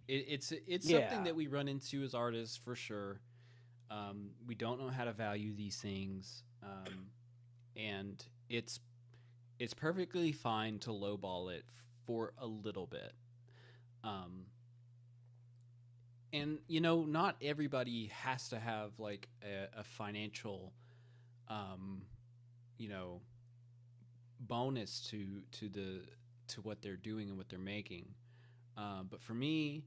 It's something Yeah, that we run into as artists for sure. We don't know how to value these things, and it's perfectly fine to lowball it for a little bit. Um, and not everybody has to have like a financial, um, you know, bonus to what they're doing and what they're making. But for me,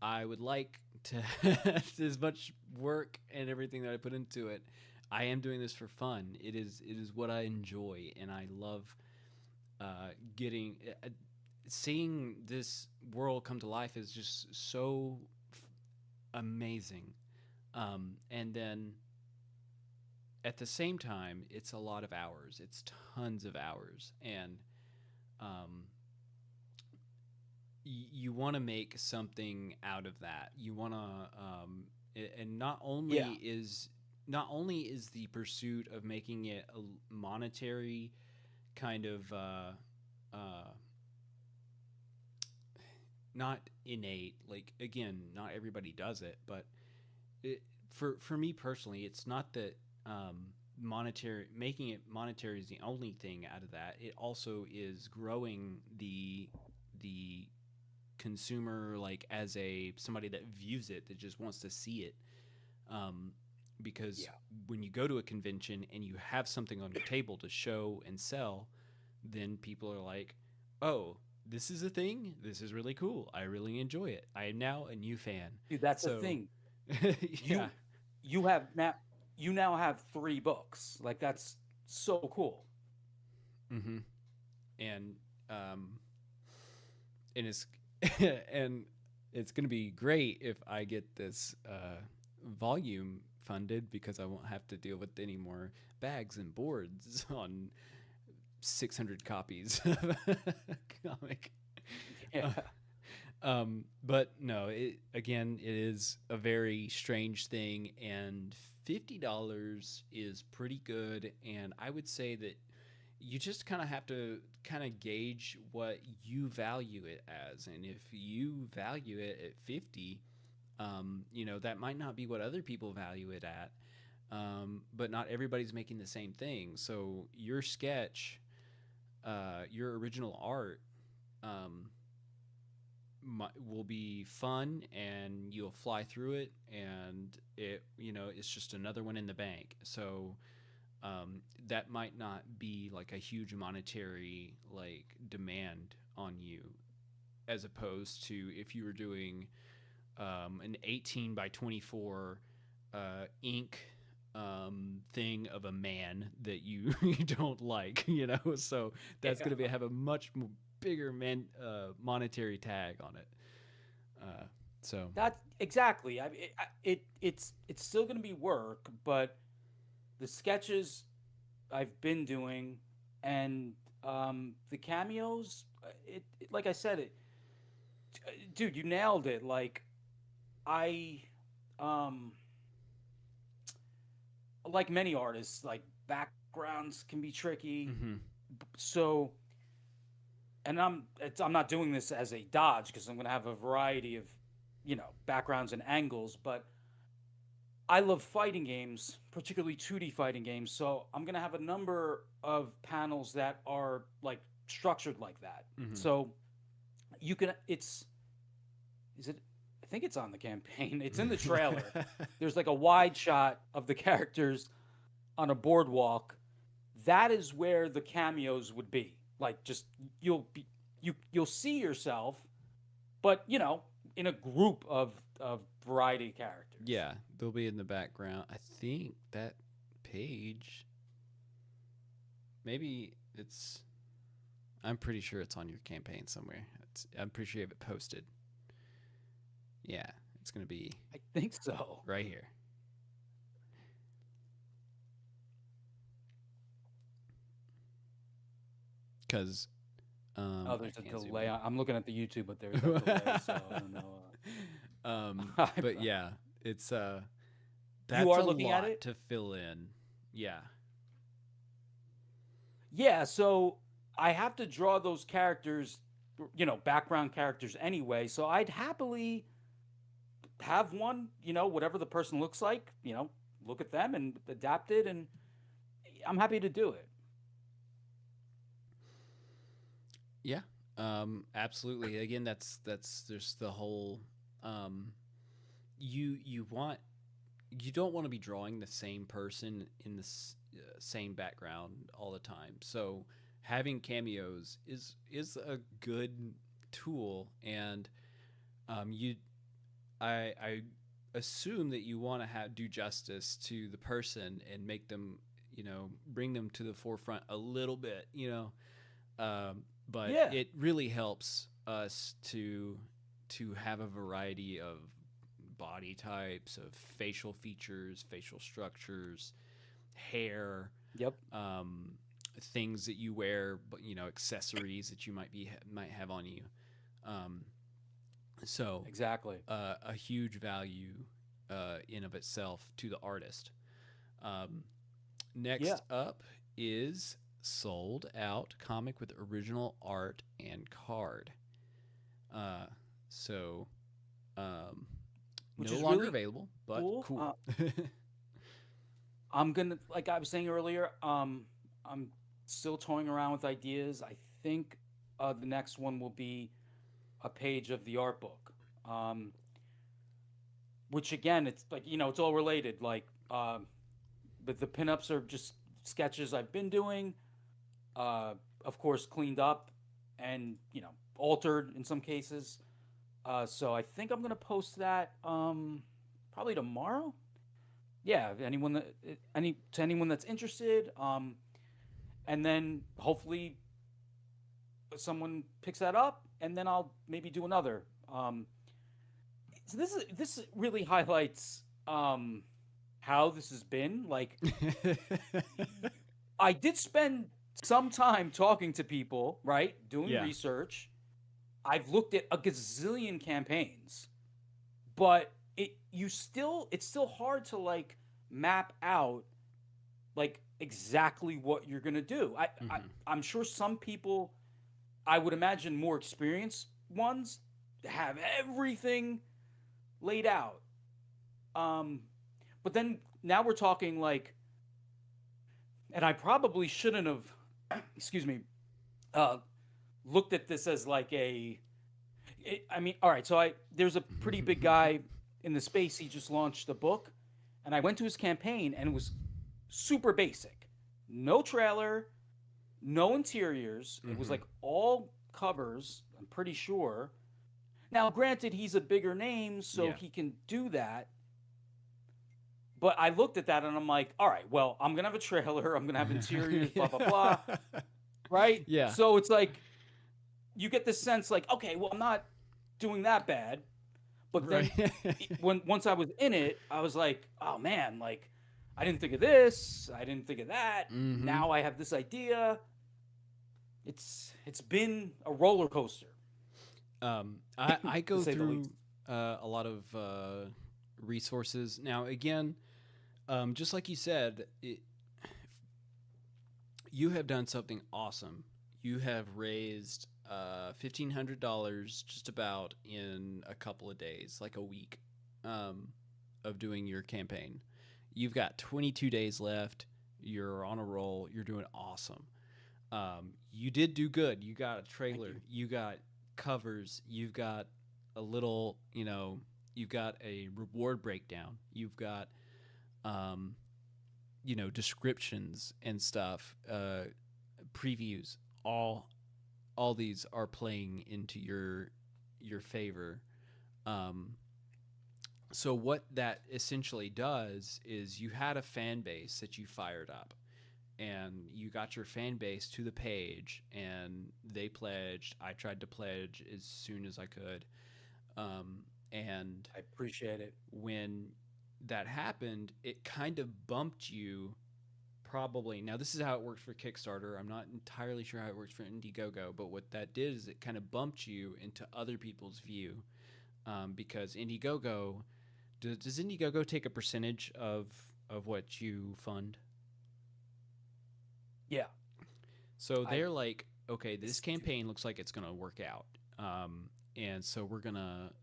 I would like to as much work and everything that I put into it. I am doing this for fun. It is what I enjoy, and I love getting seeing this world come to life is just so amazing. And then at the same time, it's a lot of hours. It's tons of hours, and um, you want to make something out of that. You want to, and yeah, not only is the pursuit of making it a monetary kind of uh, not innate. Like again, not everybody does it, but for me personally, it's not that monetary making it monetary is the only thing out of that. It also is growing the consumer like as a somebody that views it that just wants to see it, um, because yeah. when you go to a convention and you have something on your table to show and sell, then people are like, oh, this is a thing, this is really cool, I really enjoy it, I am now a new fan. Dude, that's the So thing. yeah. You you have now you now have 3 books. Like that's so cool. Hmm. And um and it's and it's gonna be great if I get this volume funded, because I won't have to deal with any more bags and boards on 600 copies of a comic. Yeah. Uh, but no, again, it is a very strange thing, and $50 is pretty good. And I would say that you just kind of have to kind of gauge what you value it as, and if you value it at 50, that might not be what other people value it at. But not everybody's making the same thing. So your sketch, your original art, um, will be fun, and you'll fly through it, and it's just another one in the bank. So that might not be like a huge monetary like demand on you, as opposed to if you were doing an 18 by 24 ink thing of a man that you you don't like, so that's Yeah. going to have a much bigger monetary tag on it. uh, so That exactly. It's still going to be work, but the sketches I've been doing and the cameos, like I said, dude, you nailed it. Like I um like many artists, like backgrounds can be tricky. mhm. So, and I'm not doing this as a dodge because I'm going to have a variety of, backgrounds and angles, but I love fighting games, particularly 2D fighting games. So I'm going to have a number of panels that are like structured like that. Mhm. So you can, is it, I think it's on the campaign. It's in the trailer. There's like a wide shot of the characters on a boardwalk that is where the cameos would be. Like, just you'll see yourself, but in a group of variety characters. Yeah, they'll be in the background. I think that page, maybe it's. I'm pretty sure it's on your campaign somewhere. I'm pretty sure you have it posted. Yeah, it's gonna be I think so. right here. Because Oh, I there's a can't zoom delay. I'm looking at the YouTube, but there's that delay, so I don't know. but yeah, it's You that's are a looking at lot it? to fill in. Yeah. Yeah, so I have to draw those characters, background characters anyway. So I'd happily have one, whatever the person looks like, look at them and adapt it, and I'm happy to do it. Yeah. Absolutely. Again, that's there's the whole um you don't want to be drawing the same person in the same background all the time. So having cameos is a good tool, and you I assume that you want to do justice to the person and make them, bring them to the forefront a little bit, but Yeah. it really helps us to have a variety of body types, of facial features, facial structures, hair, Yep. um, things that you wear, but accessories that you might have on you. Um, so Exactly. a huge value in of itself to the artist. Um, Yeah. Next up is Sold Out comic with original art and card. Uh, so um, Which no is longer really available, but cool. cool. I'm gonna, like I was saying earlier, I'm still toying around with ideas. I think the next one will be a page of the art book. Um, which again, it's like it's all related. Like, but the pinups are just sketches I've been doing. Uh, of course, cleaned up and altered in some cases. So I think I'm gonna post that probably tomorrow. Yeah, anyone that's interested, and then hopefully someone picks that up, and then I'll maybe do another. So this really highlights how this has been. Like, I did spend some time talking to people, right, doing Yeah. research. I've looked at a gazillion campaigns, but it's still hard to like map out like exactly what you're gonna do. Mhm. I'm sure some people, I would imagine more experienced ones, have everything laid out. Um, but then now we're talking like, and I probably shouldn't have, excuse me, uh, looked at this as like I mean, all right. So there's a pretty big guy in the space. He just launched a book, and I went to his campaign, and it was super basic, no trailer, no interiors. It was Mhm. like all covers. I'm pretty sure. Now, granted, he's a bigger name, so Yeah. he can do that. But I looked at that and I'm like, all right, well, I'm gonna have a trailer, I'm gonna have interiors, blah blah blah, right? Yeah. So it's like you get this sense like, okay, well, I'm not doing that bad. But Right. then when once I was in it, I was like, oh man, like I didn't think of this, I didn't think of that. Mhm. Now I have this idea. It's been a roller coaster I to go say the least. through a lot of resources now. Again, just like you said, you have done something awesome. You have raised $1,500 just about in a couple of days, like a week, um, of doing your campaign. You've got 22 days left. You're on a roll. You're doing awesome. You did do good. You got a Thank trailer. you. You got covers. You've got a little, you've got a reward breakdown. You've got, um, descriptions and stuff, previews, all all these are playing into your favor. Um, so what that essentially does is you had a fan base that you fired up, and you got your fan base to the page, and they pledged. I tried to pledge as soon as I could, and I appreciate it. when that happened, it kind of bumped you. Probably now, this is how it works for Kickstarter. I'm not entirely sure how it works for Indiegogo, but what that did is it kind of bumped you into other people's view, because Indiegogo does Indiegogo take a percentage of what you fund? Yeah, So I they're like, okay, this it's campaign looks like it's going to work out, and so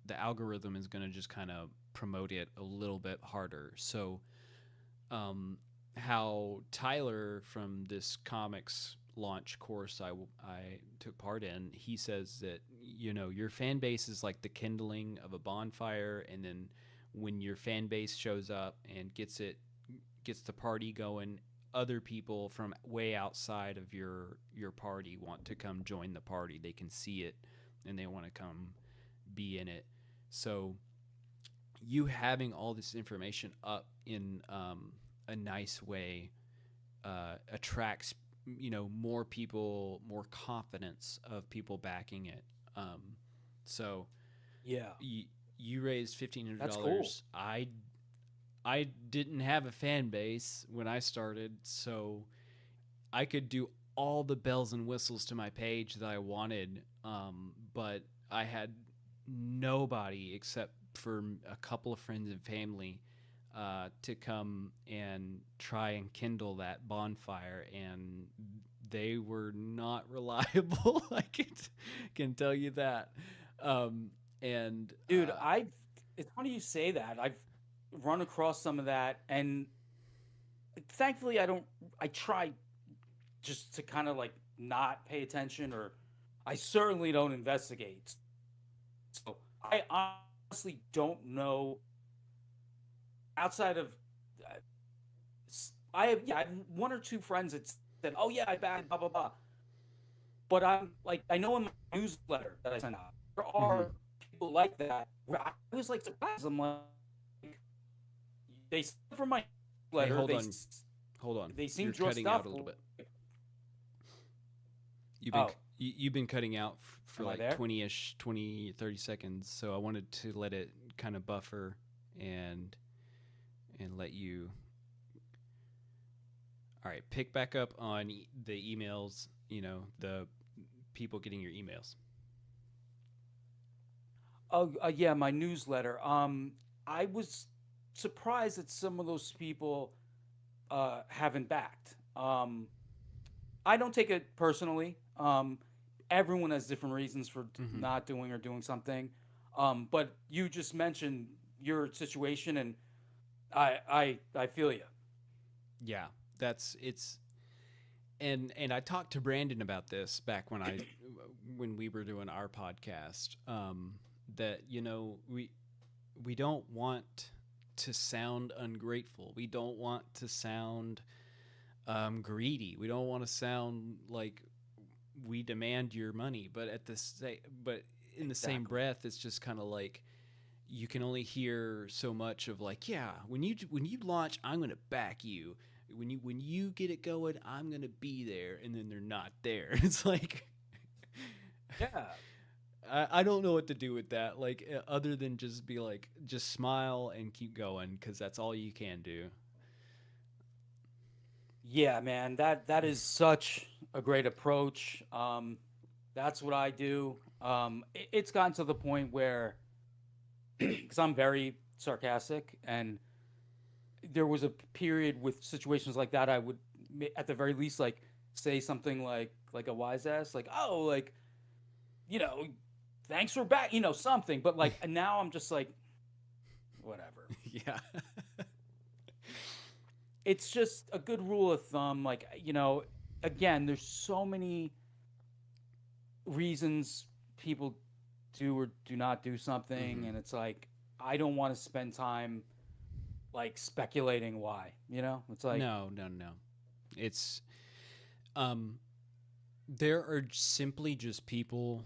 the algorithm is going to just kind of promote it a little bit harder. So, um, how Tyler from this comics launch course I took part in, he says that your fan base is like the kindling of a bonfire, and then when your fan base shows up and gets the party going, other people from way outside of your party want to come join the party. They can see it and they want to come be in it. So you having all this information up in a nice way attracts more people, more confidence of people backing it. So yeah, y- you raised that's cool. $1,500. I didn't have a fan base when I started, so I could do all the bells and whistles to my page that I wanted, but I had nobody except for a couple of friends and family to come and try and kindle that bonfire, and they were not reliable. I can tell you that. Um, and Dude, I've it's funny you say that. I've run across some of that, and thankfully I don't. I try just to kind of like not pay attention, or I certainly don't investigate. So I honestly don't know outside of uh, I have, yeah, I have one or two friends that said, "Oh yeah, I backed blah blah blah," but I'm like, I know in my newsletter that I send out, there mhm. are people like that. Where I was like surprised. I'm like, they sent from my Hey, newsletter. hold on. They seem You're dressed cutting out up. a little bit. Oh, You've been cutting out for am I like there? 20ish 20 30 seconds, so I wanted to let it kind of buffer and let you. All right, pick back up on the emails, the people getting your emails. Oh, yeah, my newsletter. I was surprised that some of those people haven't backed. I don't take it personally. Everyone has different reasons for Hmm. not doing or doing something. But you just mentioned your situation, and I feel you. Yeah, that's it's and I talked to Brandon about this back when we were doing our podcast. That we don't want to sound ungrateful. We don't want to sound greedy. We don't want to sound like we demand your money. But in the same Exactly. breath, it's just kind of like you can only hear so much of like, yeah, when you launch, I'm gonna back you. When you get it going, I'm gonna be there, and then they're not there. It's like Yeah. I don't know what to do with that. Like other than just be like, just smile and keep going because that's all you can do. Yeah, man. That is such a great approach. That's what I do. It's gotten to the point where, because I'm very sarcastic, and there was a period with situations like that, I would, at the very least, like say something like a wise ass, like, oh, like, you know, thanks for back, something. But like now, I'm just like, whatever. Yeah. It's just a good rule of thumb. Like, again, there's so many reasons people do or do not do something, Hmm. and it's like I don't want to spend time like speculating why. It's like, No, no, no. It's um there are simply just people,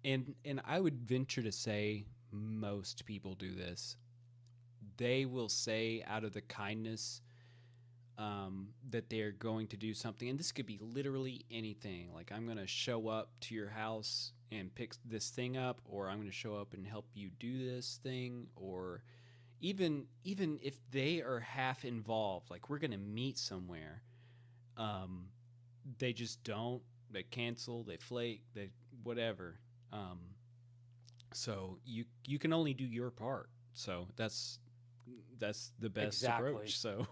and I would venture to say most people do this. They will say out of the kindness that they're going to do something, and this could be literally anything. Like, I'm going to show up to your house and pick this thing up, or I'm going to show up and help you do this thing, or even if they are half involved, like we're going to meet somewhere, um, they just don't. They cancel. They flake. They whatever. Um, so you can only do your part. So that's the best exactly. approach. So,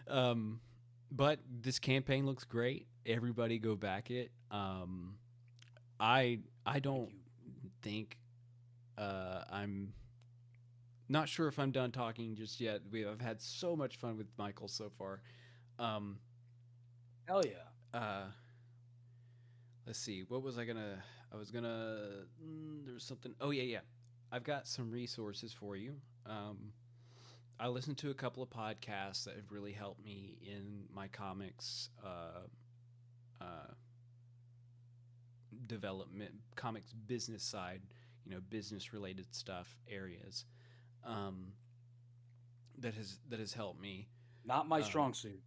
um, but this campaign looks great. Everybody go back it. I Thank don't you. think I'm not sure if I'm done talking just yet. I've had so much fun with Michael so far. Um, Hell yeah. uh, let's see. What was I gonna? I was gonna. There's something. Oh yeah, yeah. I've got some resources for you. Um, I listened to a couple of podcasts that have really helped me in my comics uh, development, comics business side, business related stuff areas. Um, that has helped me. Not my Um, strong suit.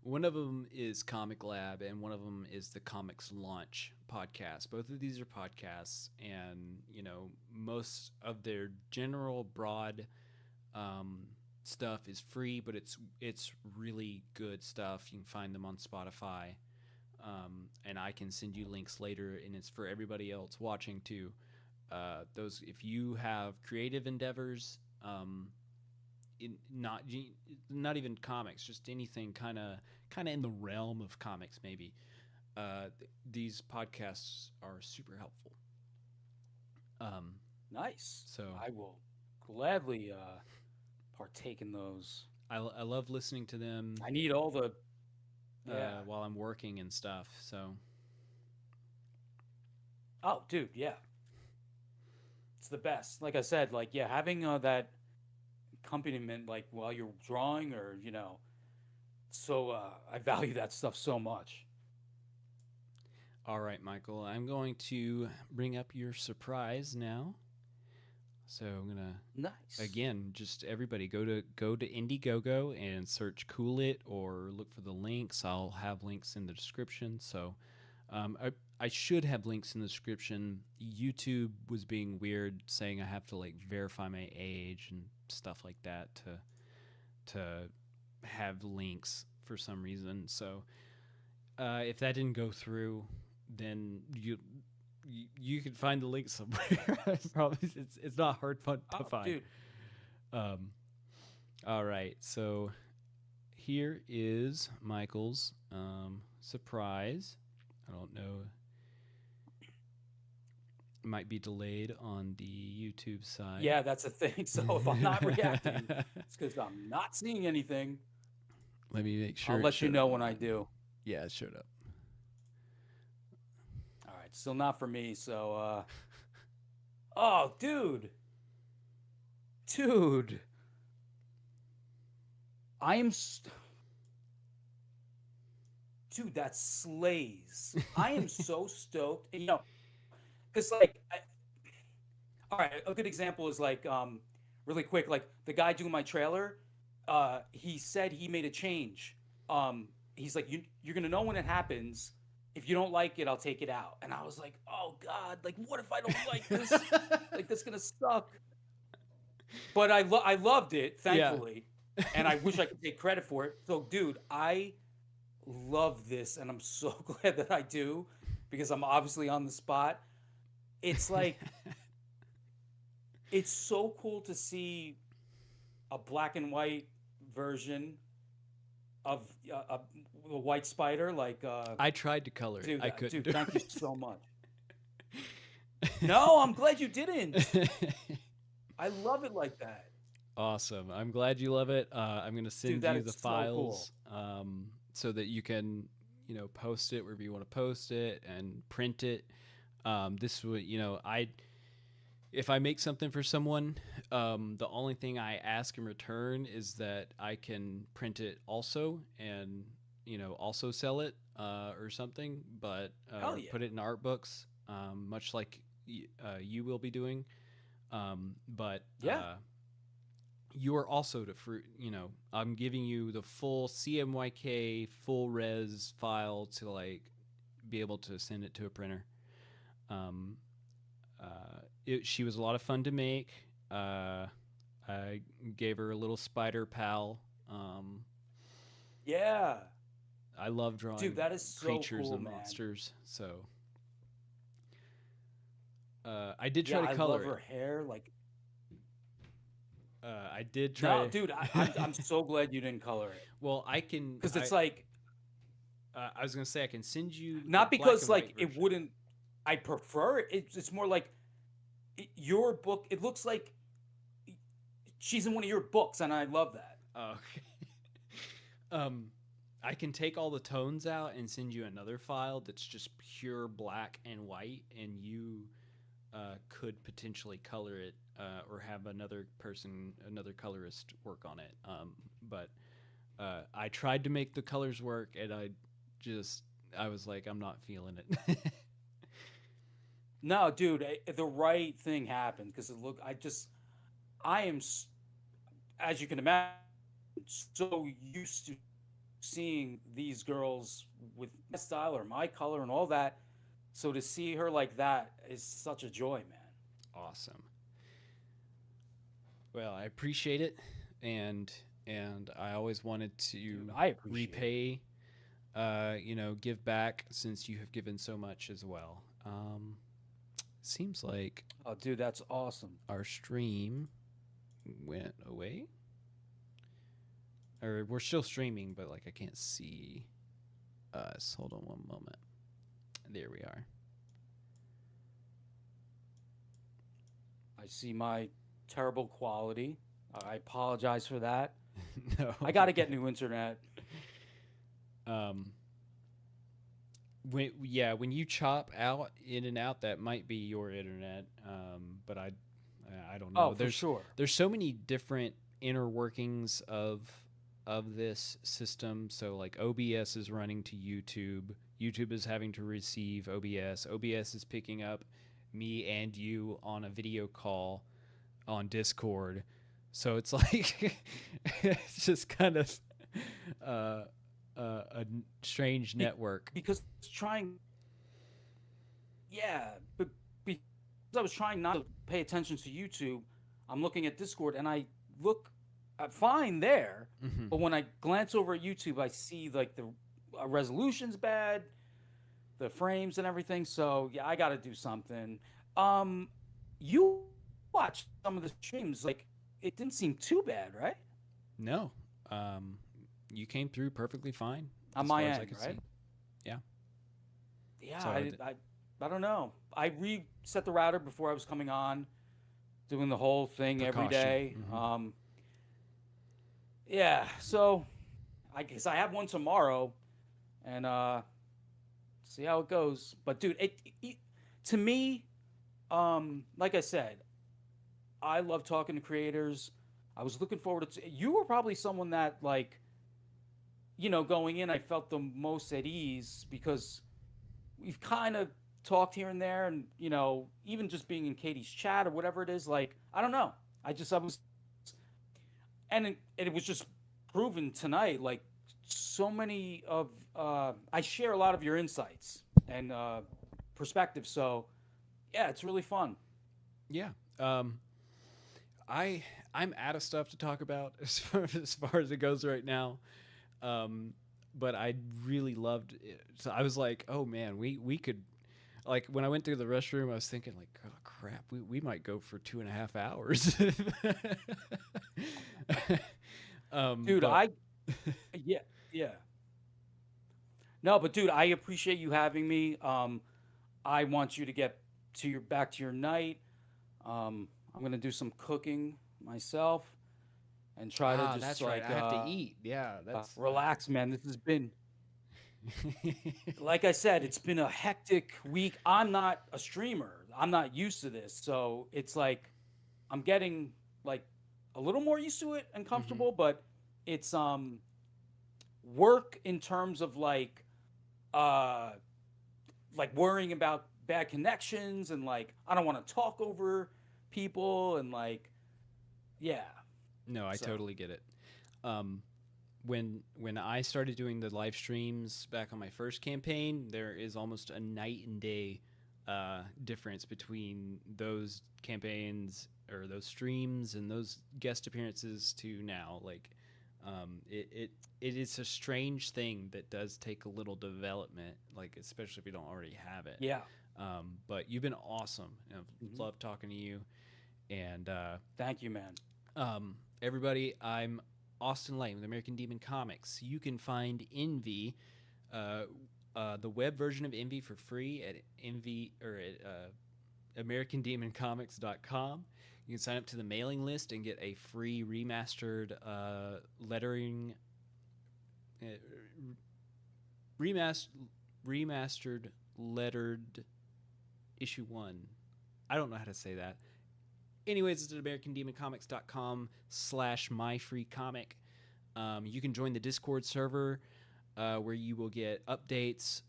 one of them is Comic Lab, and one of them is the Comics Launch podcast. Both of these are podcasts, and most of their general broad um, stuff is free, but it's really good stuff. You can find them on Spotify, and I can send you links later, and it's for everybody else watching too. Those, if you have creative endeavors, in not even comics, just anything kind of in the realm of comics, maybe. These podcasts are super helpful. Um, Nice. so I will gladly partake in those. I love listening to them I need all the, yeah. while I'm working and stuff. So Oh, dude, yeah. It's the best. Like I said, like, yeah, having that accompaniment, like, while you're drawing or, so I value that stuff so much. all right, Michael, I'm going to bring up your surprise now. So I'm gonna Nice. again, just everybody go to Indiegogo and search "Cool It" or look for the links. I'll have links in the description. So I should have links in the description. YouTube was being weird, saying I have to like verify my age and stuff like that to have links for some reason. So if that didn't go through, then you can find the link somewhere. I promise it's not hard fun to Oh, find. dude. Um, all right, so here is Michael's surprise. I don't know. It might be delayed on the YouTube side. Yeah, that's a thing. So if I'm not reacting, it's because I'm not seeing anything. Let me make I'll sure it let you showed up know on when I mine. do. Yeah, it showed up. All right, still not for me. So, oh, dude, I am, dude, that slays. I am so stoked. Because like, all right, a good example is like, really quick, like the guy doing my trailer, he said he made a change. He's like, you're gonna know when it happens. If you don't like it, I'll take it out. And I was like, oh God, like what if I don't like this? Like this gonna suck. But I loved it, Yeah. thankfully, and I wish I could take credit for it. So, dude, I love this, and I'm so glad that I do because I'm obviously on the spot. It's like it's so cool to see a black and white version of a white spider. Like, I tried to color it. dude, I couldn't dude, do thank you it. so much. No, I'm glad you didn't. I love it like that, Awesome. I'm glad you love it. I'm going to dude. send That you the is so cool. files so that you can, post it wherever you want to post it and print it. This would, if I make something for someone, the only thing I ask in return is that I can print it also and also sell it or something, but Hell or yeah. put it in art books, much like you will be doing. But Yeah. you are also to fruit. I'm giving you the full CMYK full res file to like be able to send it to a printer. Um, she was a lot of fun to make. I gave her a little spider pal. Um, Yeah. I love Dude, drawing that is so creatures cool, and man. monsters, so I did Yeah, try to I love color her it. hair. Like, I did no, try. dude, I'm so glad you didn't color it Well, I can. because it's like I was gonna say I can send you the not black because and white like it version. wouldn't. I prefer it. It's more like your book. It looks like she's in one of your books, and I love that. Okay. um, I can take all the tones out and send you another file that's just pure black and white, and you could potentially color it or have another colorist work on it. But I tried to make the colors work, and I was like, I'm not feeling it. No, dude, the right thing happened because I am, as you can imagine, so used to seeing these girls with my style or my color and all that. So to see her like that is such a joy, man. Awesome. Well, I appreciate it, and I always wanted Dude, to I appreciate it. repay, give back since you have given so much as well. Seems like Oh, dude, that's awesome. our stream went away, or we're still streaming, but like I can't see us. Hold on one moment. There we are. I see my terrible quality. I apologize for that. No. I got to get new internet. um, when you chop out in and out, that might be your internet. But I don't know. Oh, for sure. There's so many different inner workings of this system. So like OBS is running to YouTube. YouTube is having to receive OBS. OBS is picking up me and you on a video call on Discord. So it's like it's just kind of uh, a strange network. Because trying, yeah, but because I was trying not to pay attention to YouTube, I'm looking at Discord and I look fine there, Mm-hmm. but when I glance over at YouTube, I see like the resolution's bad, the frames and everything. So yeah, I got to do something. Um, you watched some of the streams, like it didn't seem too bad, right? No, um, you came through perfectly fine On as my far as I end, could right? see. Yeah. Yeah, So I don't know. I reset the router before I was coming on, doing the whole thing every precaution. day. Mm-hmm. Yeah, so I guess I have one tomorrow, and see how it goes. But dude, it to me, like I said, I love talking to creators. I was looking forward to. You were probably someone that like, going in, I felt the most at ease because we've kind of talked here and there, and even just being in Katie's chat or whatever it is, like I don't know. I was, and it was just proven tonight. Like so many of, I share a lot of your insights and perspectives. So yeah, it's really fun. Yeah. Um, I I'm out of stuff to talk about as far as it goes right now. Um, but I really loved it. So I was like, oh man, we could like when I went through the restroom, I was thinking like, oh crap, we might go for 2.5 hours. Dude, But yeah, yeah. No, but dude, I appreciate you having me. I want you to get back to your night. I'm gonna do some cooking myself and try to just that's right. I like have to eat. Yeah, that's relax, man. This has been, like I said, it's been a hectic week. I'm not a streamer. I'm not used to this, so it's like I'm getting like a little more used to it and Mm-hmm. comfortable, but it's work in terms of uh like worrying about bad connections and like I don't want to talk over people and like yeah. No, I So totally get it. Um, when I started doing the live streams back on my first campaign, there is almost a night and day difference between those campaigns or those streams and those guest appearances to now. Like, it is a strange thing that does take a little development, like especially if you don't already have it. yeah. But you've been awesome. I've Hmm. loved talking to you, and Thank you, man. everybody, I'm Austin Light with American Demon Comics. You can find Envy, uh, the web version of Envy for free at Envy or at AmericanDemonComics.com. You can sign up to the mailing list and get a free remastered lettering, uh, remastered, remastered lettered issue one. I don't know how to say that. Anyways, it's at AmericanDemonComics.com/myfreecomic. You can join the Discord server where you will get updates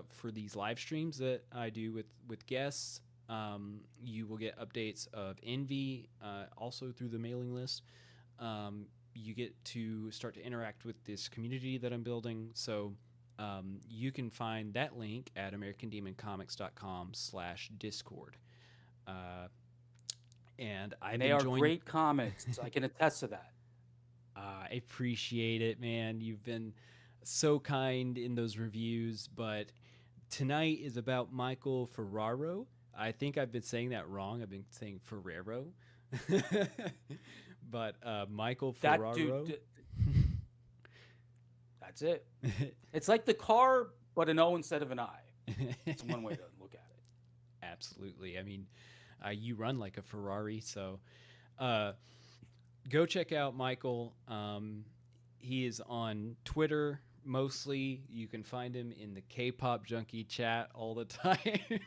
for these live streams that I do with guests. You will get updates of Envy also through the mailing list. You get to start to interact with this community that I'm building. So you can find that link at AmericanDemonComics.com/Discord. Uh, and And I've they been are joined. great comics. I can attest to that. I appreciate it, man. You've been so kind in those reviews, but tonight is about Michael Ferraro. I think I've been saying that wrong. I've been saying Ferrero. But Michael That dude, Ferraro. that's it. It's like the car, but an O instead of an I. It's one way to look at it. Absolutely. I mean, you run like a Ferrari, so uh, go check out Michael. He is on Twitter mostly. You can find him in the K-pop junkie chat all the time. You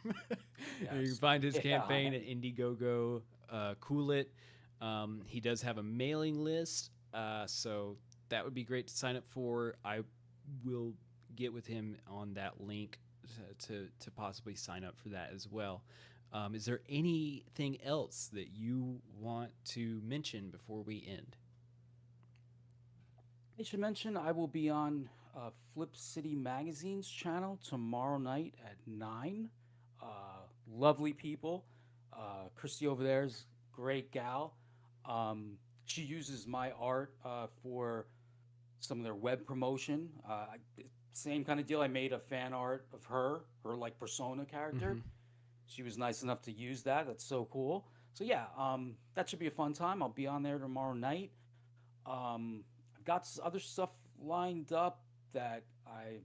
can Yes. find his Yeah, I campaign at am. Indiegogo. Cool it. He does have a mailing list, so that would be great to sign up for. I will get with him on that link to possibly sign up for that as well. Is there anything else that you want to mention before we end? I should mention I will be on Flip City Magazine's channel tomorrow night at 9. Lovely people. Christy over there is great gal. Um, she uses my art for some of their web promotion. Same kind of deal. I made a fan art of her like persona character. Mm-hmm. She was nice enough to use that. That's so cool. So yeah, that should be a fun time. I'll be on there tomorrow night. I've got other stuff lined up that I'm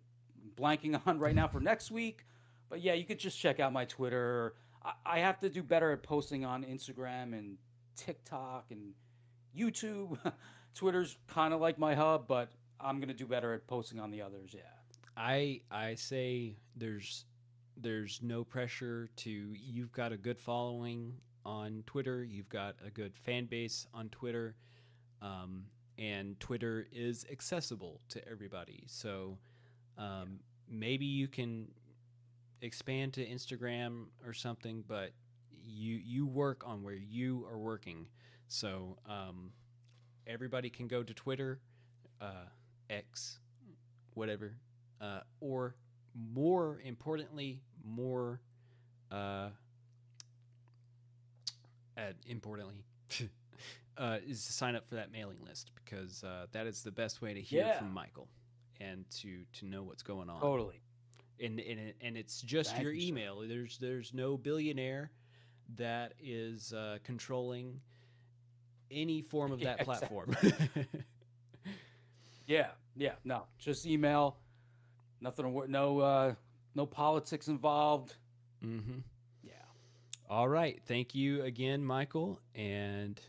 blanking on right now for next week. But yeah, you could just check out my Twitter. I have to do better at posting on Instagram and TikTok and YouTube. Twitter's kind of like my hub, but I'm gonna do better at posting on the others. Yeah. I say there's no pressure to you've got a good following on Twitter, you've got a good fan base on Twitter, um, and Twitter is accessible to everybody. So Yeah. maybe you can expand to Instagram or something, but you work on where you are working. So everybody can go to Twitter, X, whatever, or more importantly, more uh, importantly, is to sign up for that mailing list because that is the best way to hear Yeah. from Michael and to know what's going on. Totally. And it's just Thank your you, sir. email. There's no billionaire that is controlling any form of Yeah. that platform. Exactly. Yeah. Yeah. No, just email. Nothing. No politics involved. Mm-hmm. Yeah. All right. Thank you again, Michael. And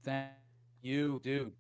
Thank you, dude.